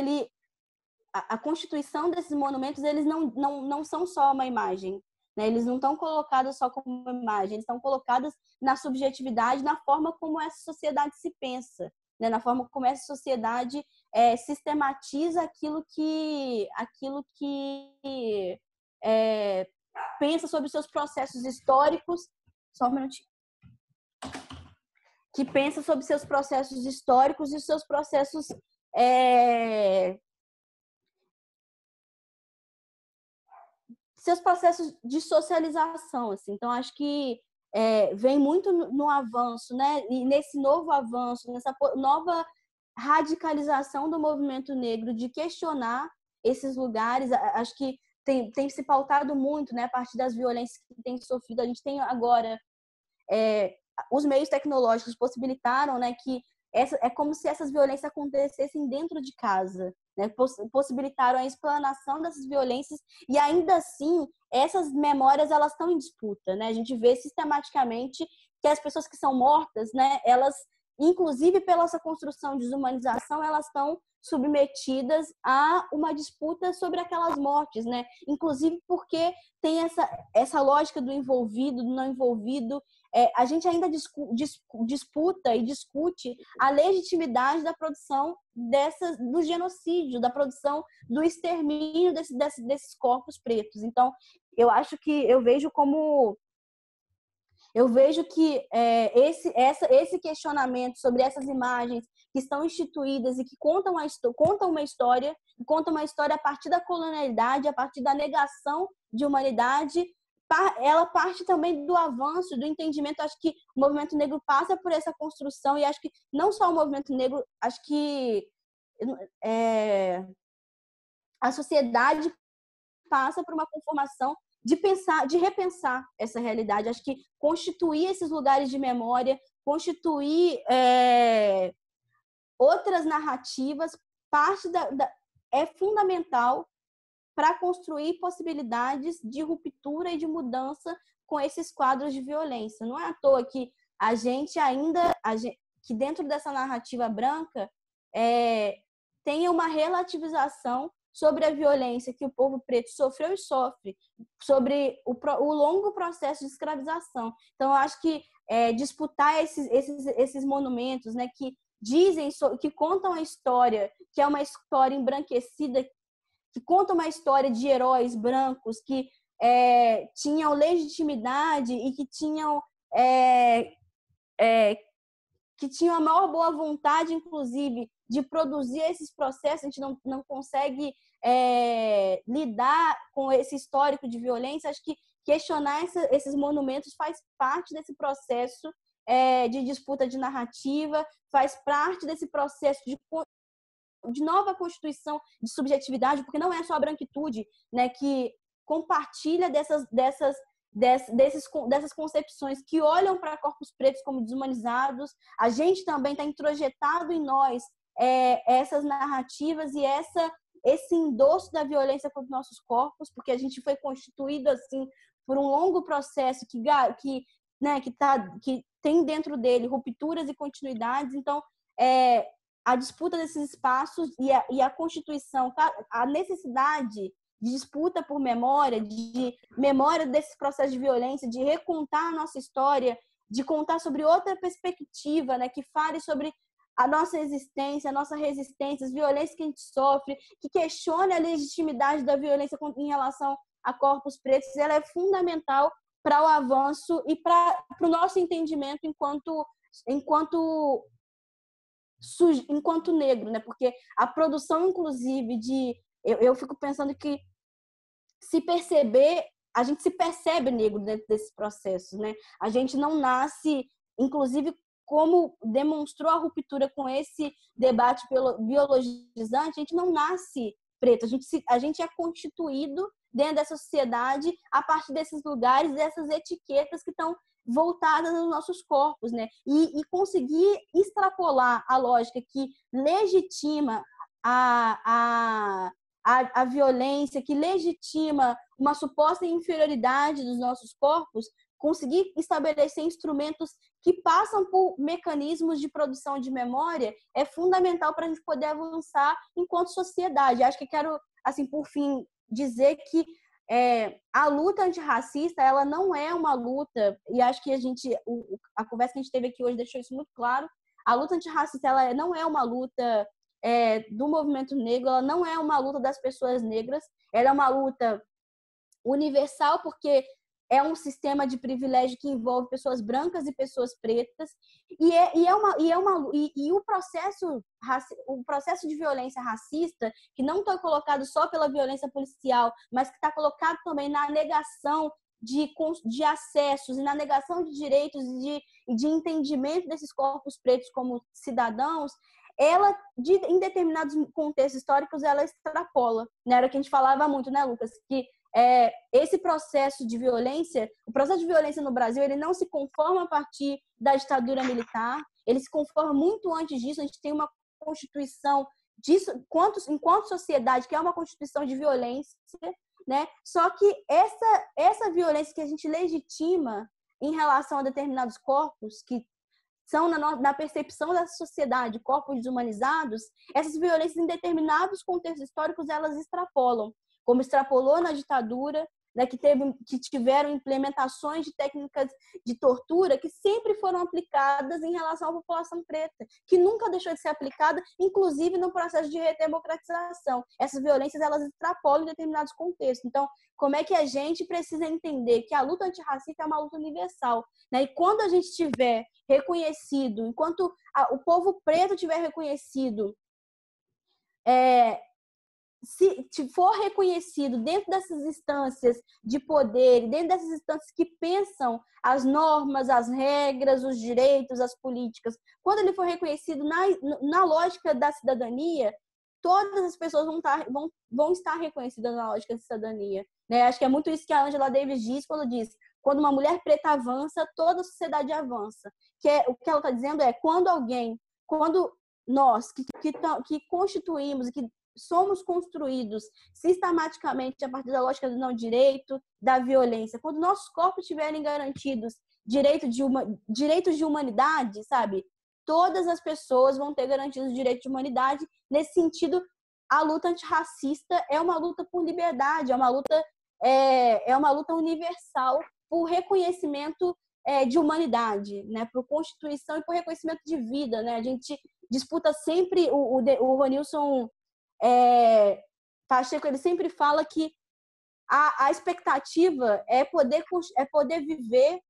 S3: a constituição desses monumentos, eles não são só uma imagem, né? Eles não estão colocados só como uma imagem, eles estão colocados na subjetividade, na forma como essa sociedade se pensa, né? Na forma como essa sociedade sistematiza aquilo que pensa sobre os seus processos históricos. Só um minutinho. Que pensa sobre seus processos históricos e seus processos de socialização, assim. Então, acho que vem muito no avanço, né? E nesse novo avanço, nessa nova radicalização do movimento negro, de questionar esses lugares. Acho que tem se pautado muito, né? A partir das violências que tem sofrido. A gente tem agora os meios tecnológicos possibilitaram, né, que é como se essas violências acontecessem dentro de casa, né? Possibilitaram a explanação dessas violências e ainda assim essas memórias elas estão em disputa, né? A gente vê sistematicamente que as pessoas que são mortas, né, elas, inclusive pela essa construção de desumanização, elas estão submetidas a uma disputa sobre aquelas mortes, né? Inclusive porque tem essa lógica do envolvido, do não envolvido. A gente ainda disputa e discute a legitimidade da produção do genocídio, da produção do extermínio desses corpos pretos. Então, eu vejo que esse questionamento sobre essas imagens que estão instituídas e que contam uma história a partir da colonialidade, a partir da negação de humanidade, ela parte também do avanço, do entendimento. Acho que o movimento negro passa por essa construção e acho que não só o movimento negro, acho que a sociedade passa por uma conformação de repensar essa realidade. Acho que constituir esses lugares de memória, constituir outras narrativas, é fundamental para construir possibilidades de ruptura e de mudança com esses quadros de violência. Não é à toa que que dentro dessa narrativa branca tenha uma relativização sobre a violência que o povo preto sofreu e sofre, sobre o longo processo de escravização. Então, eu acho que disputar esses monumentos, né, que que contam a história, que é uma história embranquecida, que conta uma história de heróis brancos que tinham legitimidade e que tinham a maior boa vontade, inclusive, de produzir esses processos. A gente não consegue lidar com esse histórico de violência. Acho que questionar esses monumentos faz parte desse processo de disputa de narrativa, faz parte desse processo de nova constituição de subjetividade, porque não é só a branquitude, né, que compartilha dessas concepções, que olham para corpos pretos como desumanizados. A gente também está introjetado em nós essas narrativas e esse endosso da violência contra os nossos corpos, porque a gente foi constituído assim por um longo processo que tem dentro dele rupturas e continuidades. Então, a disputa desses espaços e a constituição, a necessidade de disputa por memória, de memória desses processos de violência, de recontar a nossa história, de contar sobre outra perspectiva, né, que fale sobre a nossa existência, a nossa resistência, as violências que a gente sofre, que questione a legitimidade da violência em relação a corpos pretos. Ela é fundamental para o avanço e para o nosso entendimento enquanto negro, né? Porque a produção, inclusive, eu fico pensando que a gente se percebe negro dentro desses processos, né? A gente não nasce, inclusive, como demonstrou a ruptura com esse debate biologizante, a gente não nasce preto, a gente é constituído dentro dessa sociedade a partir desses lugares, dessas etiquetas que estão voltadas aos nossos corpos, né? E conseguir extrapolar a lógica que legitima a violência, que legitima uma suposta inferioridade dos nossos corpos, conseguir estabelecer instrumentos que passam por mecanismos de produção de memória é fundamental para a gente poder avançar enquanto sociedade. Acho que quero, assim, por fim, dizer que a luta antirracista, ela não é uma luta, e acho que a conversa que a gente teve aqui hoje deixou isso muito claro. A luta antirracista, ela não é uma luta do movimento negro, ela não é uma luta das pessoas negras, ela é uma luta universal, porque é um sistema de privilégio que envolve pessoas brancas e pessoas pretas, e o processo de violência racista, que não está colocado só pela violência policial, mas que está colocado também na negação de acessos e na negação de direitos e de entendimento desses corpos pretos como cidadãos, em determinados contextos históricos, ela extrapola, né? Era o que a gente falava muito, né, Lucas? Que esse processo de violência, o processo de violência no Brasil, ele não se conforma a partir da ditadura militar, ele se conforma muito antes disso. A gente tem uma constituição disso, enquanto sociedade, que é uma constituição de violência, né? Só que essa violência que a gente legitima em relação a determinados corpos, que são, na percepção da sociedade, corpos desumanizados, essas violências em determinados contextos históricos, elas extrapolam, como extrapolou na ditadura, né, que tiveram implementações de técnicas de tortura que sempre foram aplicadas em relação à população preta, que nunca deixou de ser aplicada, inclusive no processo de redemocratização. Essas violências, elas extrapolam em determinados contextos. Então, como é que a gente precisa entender que a luta antirracista é uma luta universal, né? E quando a gente tiver reconhecido, enquanto o povo preto tiver reconhecido, se for reconhecido dentro dessas instâncias de poder, dentro dessas instâncias que pensam as normas, as regras, os direitos, as políticas, quando ele for reconhecido na lógica da cidadania, todas as pessoas vão estar reconhecidas na lógica da cidadania, né? Acho que é muito isso que a Angela Davis diz quando diz: quando uma mulher preta avança, toda a sociedade avança. O que ela está dizendo é quando nós que constituímos e que somos construídos sistematicamente a partir da lógica do não direito, da violência. Quando nossos corpos estiverem garantidos direitos de humanidade, sabe? Todas as pessoas vão ter garantidos o direito de humanidade. Nesse sentido, a luta antirracista é uma luta por liberdade, é uma luta universal por reconhecimento de humanidade, né? Por constituição e por reconhecimento de vida, né? A gente disputa sempre, o Ronilson Pacheco, ele sempre fala que a expectativa é poder viver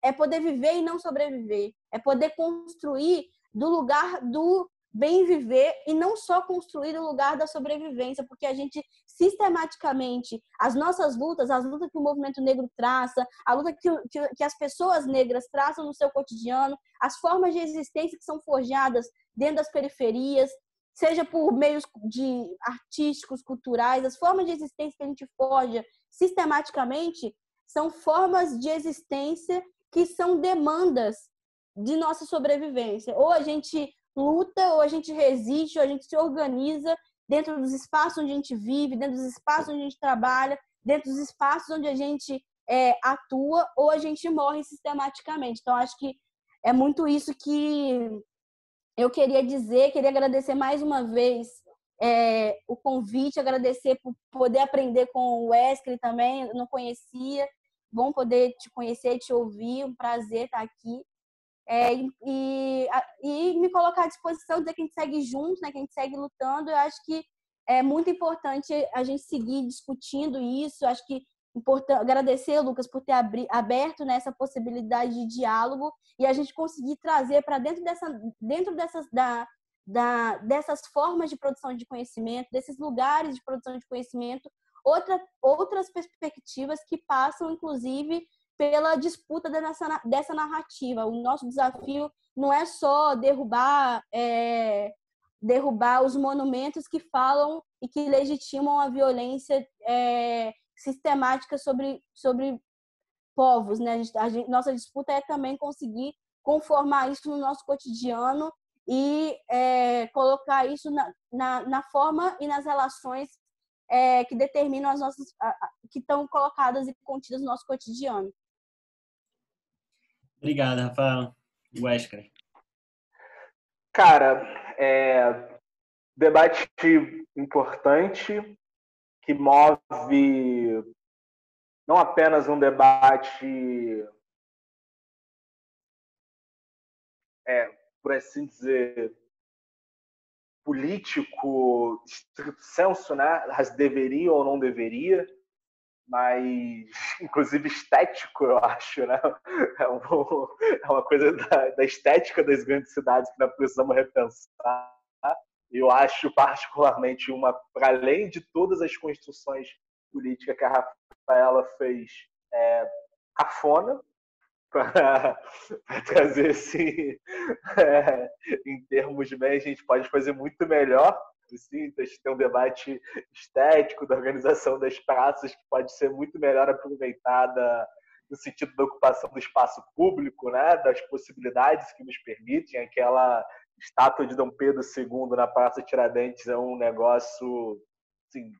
S3: é poder viver e não sobreviver, é poder construir do lugar do bem viver e não só construir o lugar da sobrevivência, porque a gente sistematicamente, as nossas lutas, as lutas que o movimento negro traça, a luta que as pessoas negras traçam no seu cotidiano, as formas de existência que são forjadas dentro das periferias, seja por meios de artísticos, culturais, as formas de existência que a gente forja sistematicamente são formas de existência que são demandas de nossa sobrevivência. Ou a gente luta, ou a gente resiste, ou a gente se organiza dentro dos espaços onde a gente vive, dentro dos espaços onde a gente trabalha, dentro dos espaços onde a gente atua, ou a gente morre sistematicamente. Então, acho que é muito isso que eu queria dizer, queria agradecer mais uma vez o convite, agradecer por poder aprender com o Wesley também, eu não conhecia, bom poder te conhecer, te ouvir, um prazer estar aqui. E me colocar à disposição, dizer que a gente segue junto, né, que a gente segue lutando. Eu acho que é muito importante a gente seguir discutindo isso. Eu acho que agradecer, Lucas, por ter aberto, né, essa possibilidade de diálogo e a gente conseguir trazer para dentro dessas formas de produção de conhecimento, desses lugares de produção de conhecimento, outras perspectivas que passam, inclusive, pela disputa dessa narrativa. O nosso desafio não é só derrubar os monumentos que falam e que legitimam a violência sistemática sobre povos, né? Nossa disputa é também conseguir conformar isso no nosso cotidiano e colocar isso na forma e nas relações que determinam as nossas, que estão colocadas e contidas no nosso cotidiano.
S1: Obrigado, Rafael. Wesker.
S2: Cara, debate importante que move não apenas um debate, por assim dizer, político, estrito senso, né? Deveria ou não deveria, mas inclusive estético, eu acho, né? É uma coisa da estética das grandes cidades que nós precisamos repensar. Eu acho particularmente para além de todas as construções políticas que a Rafaela fez, cafona, para trazer assim, em termos bem, a gente pode fazer muito melhor. Assim, tem um debate estético da organização das praças que pode ser muito melhor aproveitada no sentido da ocupação do espaço público, né, das possibilidades que nos permitem. Aquela estátua de Dom Pedro II na Praça Tiradentes é um negócio, assim,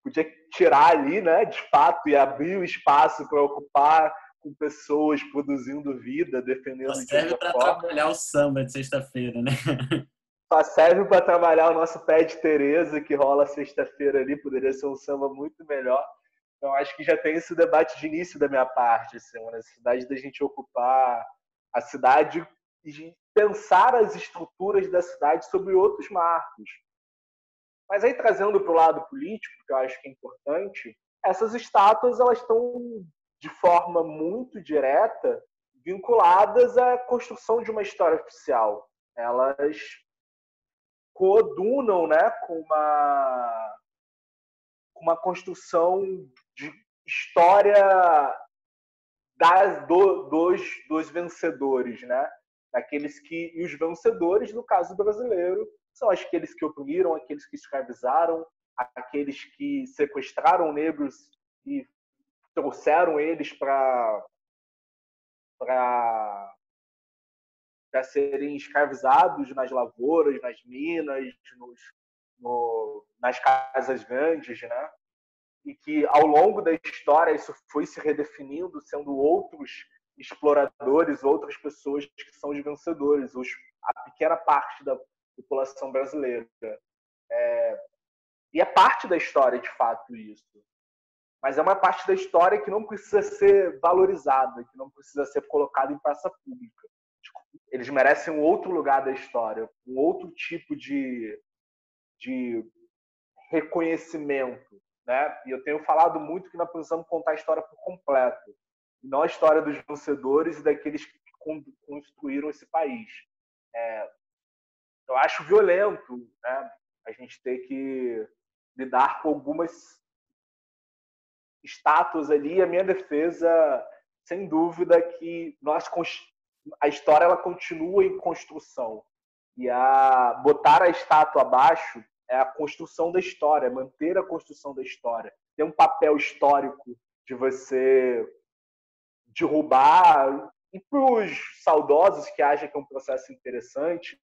S2: podia tirar ali, né, de fato, e abrir o espaço para ocupar com pessoas produzindo vida, defendendo
S1: Só serve para trabalhar o samba de sexta-feira, né?
S2: Só serve para trabalhar o nosso pé de Tereza, que rola sexta-feira ali, poderia ser um samba muito melhor. Então, acho que já tem esse debate de início da minha parte, assim, uma necessidade da gente ocupar a cidade e de pensar as estruturas da cidade sobre outros marcos. Mas aí, trazendo para o lado político, que eu acho que é importante, essas estátuas elas estão de forma muito direta vinculadas à construção de uma história oficial. Elas coadunam, né, com uma construção de história dos vencedores, né? E os vencedores, no caso brasileiro, são aqueles que oprimiram, aqueles que escravizaram, aqueles que sequestraram negros e trouxeram eles para para serem escravizados nas lavouras, nas minas, nas casas grandes, né? E que ao longo da história isso foi se redefinindo, sendo outros exploradores, outras pessoas que são os vencedores, a pequena parte da população brasileira. E é parte da história, de fato, isso. Mas é uma parte da história que não precisa ser valorizada, que não precisa ser colocada em praça pública. Eles merecem um outro lugar da história, um outro tipo de reconhecimento, né? E eu tenho falado muito que nós precisamos contar a história por completo, não a história dos vencedores e daqueles que construíram esse país. Eu acho violento, né, a gente ter que lidar com algumas estátuas ali. A minha defesa, sem dúvida, que a história ela continua em construção. E botar a estátua abaixo é a construção da história, manter a construção da história. Tem um papel histórico de você derrubar, e para os saudosos que acham que é um processo interessante,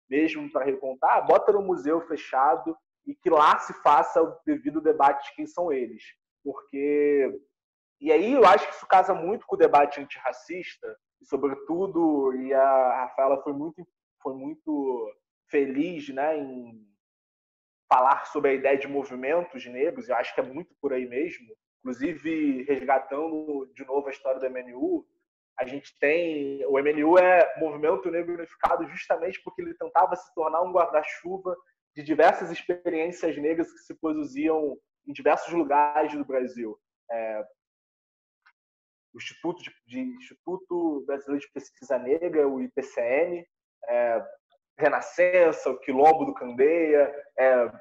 S2: mesmo para recontar, bota no museu fechado e que lá se faça o devido debate de quem são eles. Porque... E aí eu acho que isso casa muito com o debate antirracista, e sobretudo, e a Rafaela foi muito feliz, né, em falar sobre a ideia de movimentos negros, eu acho que é muito por aí mesmo. Inclusive, resgatando de novo a história do MNU, a gente tem... O MNU é Movimento Negro Unificado justamente porque ele tentava se tornar um guarda-chuva de diversas experiências negras que se produziam em diversos lugares do Brasil. O Instituto Brasileiro de Pesquisa Negra, o IPCN, Renascença, o Quilombo do Candeia,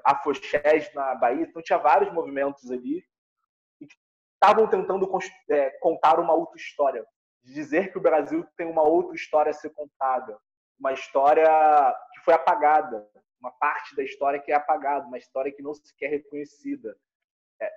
S2: Afoxés na Bahia. Então tinha vários movimentos ali e que estavam tentando contar uma outra história, de dizer que o Brasil tem uma outra história a ser contada, uma história que foi apagada, uma parte da história que é apagada, uma história que não se quer reconhecida.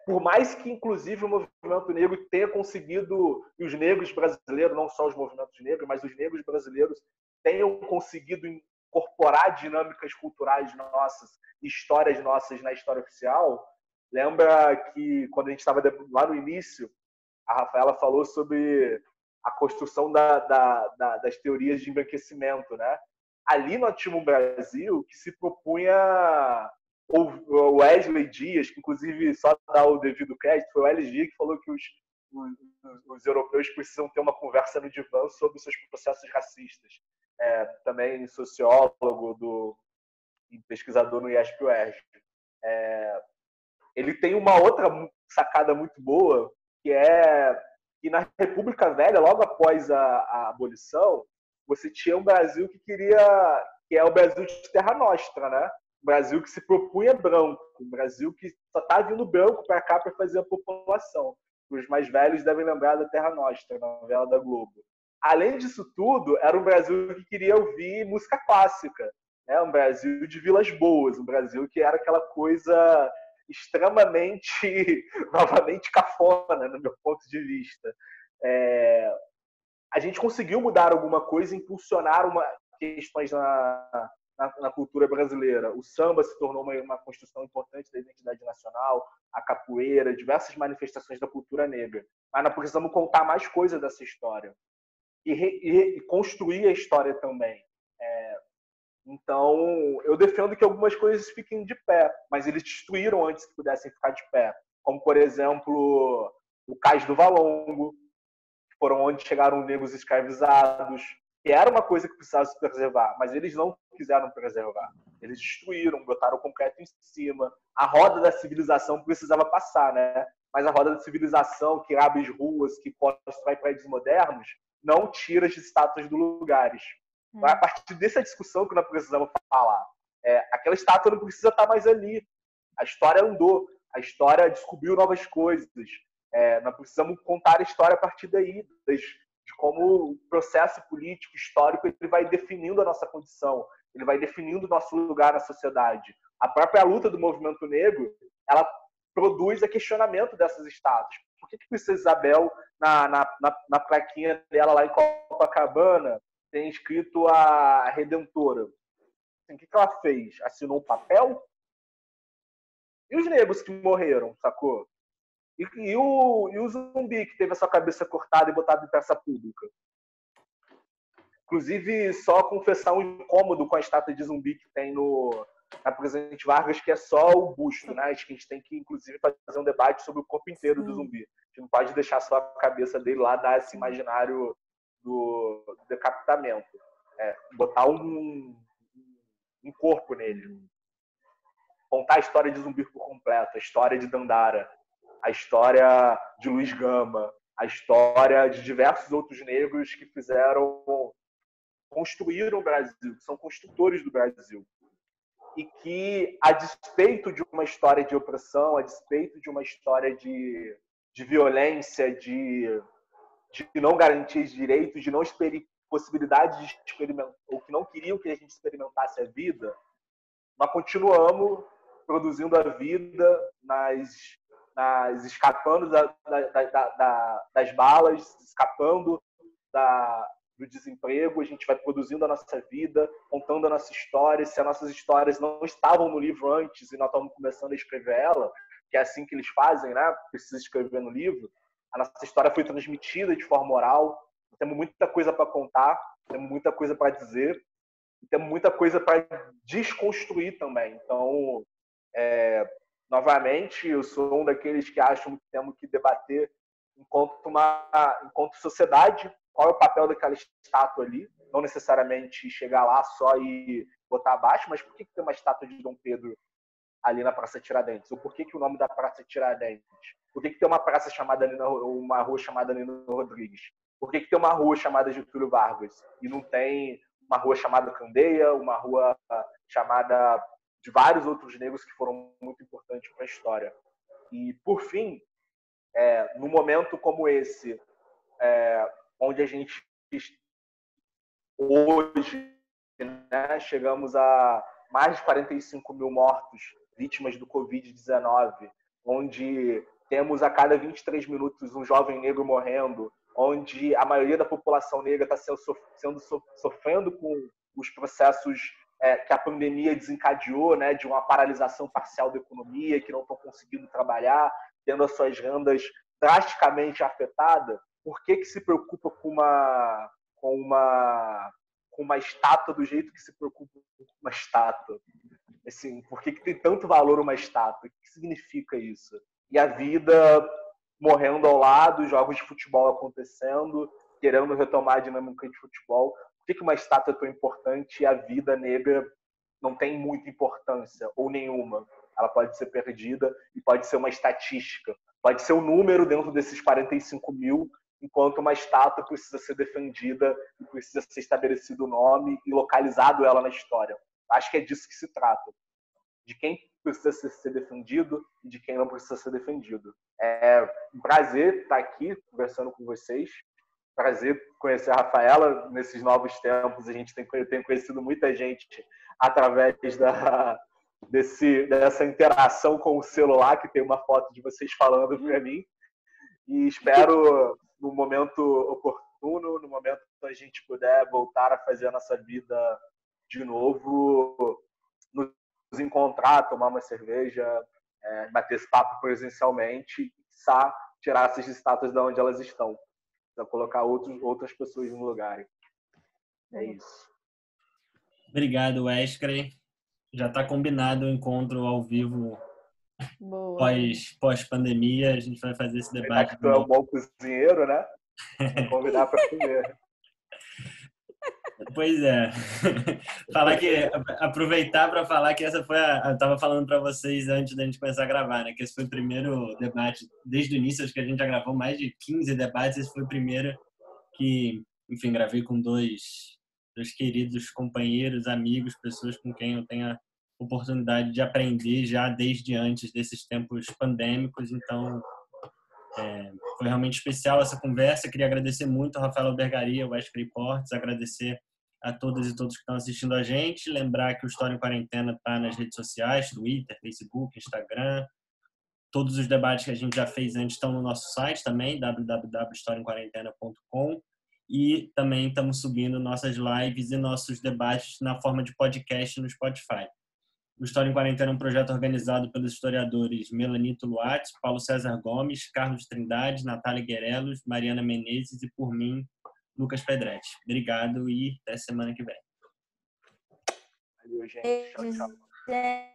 S2: Por mais que, inclusive, o movimento negro tenha conseguido, e os negros brasileiros, não só os movimentos negros, mas os negros brasileiros tenham conseguido incorporar dinâmicas culturais nossas, histórias nossas na história oficial. Lembra que, quando a gente estava lá no início, a Rafaela falou sobre a construção das teorias de embranquecimento, né? Ali nós tínhamos um Brasil que se propunha... O Wesley Dias, que inclusive só dá o devido crédito, foi o Wesley Dias que falou que os europeus precisam ter uma conversa no divã sobre os seus processos racistas. Também sociólogo e pesquisador no IESP-UERJ. Ele tem uma outra sacada muito boa, que é que na República Velha, logo após a abolição, você tinha um Brasil que é o Brasil de Terra Nostra, né? Um Brasil que se propunha branco, um Brasil que só está vindo branco para cá para fazer a população. Os mais velhos devem lembrar da Terra Nostra, na novela da Globo. Além disso tudo, era um Brasil que queria ouvir música clássica, né? Um Brasil de vilas boas, um Brasil que era aquela coisa extremamente, novamente, cafona, no meu ponto de vista. A gente conseguiu mudar alguma coisa, impulsionar questões na cultura brasileira. O samba se tornou uma construção importante da identidade nacional, a capoeira, diversas manifestações da cultura negra. Mas nós precisamos contar mais coisas dessa história e construir a história também. Então, eu defendo que algumas coisas fiquem de pé, mas eles destruíram antes que pudessem ficar de pé. Como, por exemplo, o Cais do Valongo, que foram onde chegaram negros escravizados, que era uma coisa que precisava se preservar, mas eles não quiseram preservar. Eles destruíram, botaram o concreto em cima. A roda da civilização precisava passar, né? Mas a roda da civilização, que abre as ruas, que constrói prédios modernos, não tira as estátuas dos lugares. A partir dessa discussão que nós precisamos falar. Aquela estátua não precisa estar mais ali. A história andou. A história descobriu novas coisas. Nós precisamos contar a história a partir daí, de como o processo político, histórico, ele vai definindo a nossa condição, ele vai definindo o nosso lugar na sociedade. A própria luta do movimento negro, ela produz o questionamento dessas estátuas. Por que Princesa Isabel, na plaquinha dela lá em Copacabana, tem escrito a Redentora. Assim, o que ela fez? Assinou um papel? E os negros que morreram, sacou? E o zumbi que teve a sua cabeça cortada e botada em praça pública? Inclusive, só confessar um incômodo com a estátua de zumbi que tem na Presidente Vargas, que é só o busto, né? Acho que a gente tem que, inclusive, fazer um debate sobre o corpo inteiro do zumbi. A gente não pode deixar só a cabeça dele lá, dar esse imaginário do decapitamento. Botar um corpo nele. Contar a história de Zumbi por completo, a história de Dandara, a história de Luiz Gama, a história de diversos outros negros que construíram o Brasil, que são construtores do Brasil. E que, a despeito de uma história de opressão, a despeito de uma história de violência, de não garantir direitos, de não possibilidade de experimentar, ou que não queriam que a gente experimentasse a vida, nós continuamos produzindo a vida, escapando das balas, escapando do desemprego. A gente vai produzindo a nossa vida, contando a nossa história. Se as nossas histórias não estavam no livro antes e nós estamos começando a escrever ela, que é assim que eles fazem, né? Precisa escrever no livro. A nossa história foi transmitida de forma oral. Temos muita coisa para contar, temos muita coisa para dizer, e temos muita coisa para desconstruir também. Então, novamente, eu sou um daqueles que acham que temos que debater enquanto sociedade qual é o papel daquela estátua ali, não necessariamente chegar lá só e botar abaixo, mas por que tem uma estátua de Dom Pedro ali na Praça Tiradentes? Ou por que o nome da Praça Tiradentes? Por que tem uma praça chamada uma rua chamada Nino Rodrigues? Por que tem uma rua chamada Getúlio Vargas e não tem uma rua chamada Candeia, uma rua chamada de vários outros negros que foram muito importantes para a história? E, por fim, num momento como esse, onde a gente hoje, né, chegamos a mais de 45 mil mortos, vítimas do Covid-19, onde temos a cada 23 minutos um jovem negro morrendo, onde a maioria da população negra está sofrendo com os processos que a pandemia desencadeou, né, de uma paralisação parcial da economia, que não estão conseguindo trabalhar, tendo as suas rendas drasticamente afetadas. Por que se preocupa com uma estátua do jeito que se preocupa com uma estátua? Assim, por que tem tanto valor uma estátua? O que significa isso? E a vida morrendo ao lado, jogos de futebol acontecendo, querendo retomar a dinâmica de futebol. Por que uma estátua é tão importante e a vida negra não tem muita importância ou nenhuma? Ela pode ser perdida e pode ser uma estatística. Pode ser um número dentro desses 45 mil, enquanto uma estátua precisa ser defendida e precisa ser estabelecido o nome e localizado ela na história. Acho que é disso que se trata. De quem precisa ser defendido e de quem não precisa ser defendido. É um prazer estar aqui conversando com vocês. Prazer conhecer a Rafaela nesses novos tempos. A gente tem conhecido muita gente através dessa interação com o celular, que tem uma foto de vocês falando para mim. E espero, no momento oportuno, no momento que a gente puder voltar a fazer a nossa vida de novo, nos encontrar, tomar uma cerveja, bater esse papo presencialmente e tirar essas estátuas de onde elas estão, para colocar outras pessoas no lugar. É isso.
S1: Obrigado, Wesley. Já está combinado o encontro ao vivo pós-pandemia. A gente vai fazer esse debate.
S2: Já que tu é um bom cozinheiro, né? Vou convidar para comer.
S1: Pois é. Aproveitar para falar que essa foi eu estava falando para vocês antes da gente começar a gravar, né? Que esse foi o primeiro debate, desde o início, acho que a gente já gravou mais de 15 debates, esse foi o primeiro que, enfim, gravei com dois queridos companheiros, amigos, pessoas com quem eu tenho a oportunidade de aprender já desde antes desses tempos pandêmicos. Então, foi realmente especial essa conversa. Queria agradecer muito a Rafaela Albergaria, o Wesley Portes, agradecer a todas e todos que estão assistindo a gente. Lembrar que o História em Quarentena está nas redes sociais, Twitter, Facebook, Instagram. Todos os debates que a gente já fez antes estão no nosso site também, www.historiaemquarentena.com. e também estamos subindo nossas lives e nossos debates na forma de podcast no Spotify. O História em Quarentena é um projeto organizado pelos historiadores Melanito Luatz, Paulo César Gomes, Carlos Trindade, Natália Guerelos, Mariana Menezes e, por mim, Lucas Pedretti. Obrigado e até semana que vem.
S2: Valeu, gente. Tchau, tchau.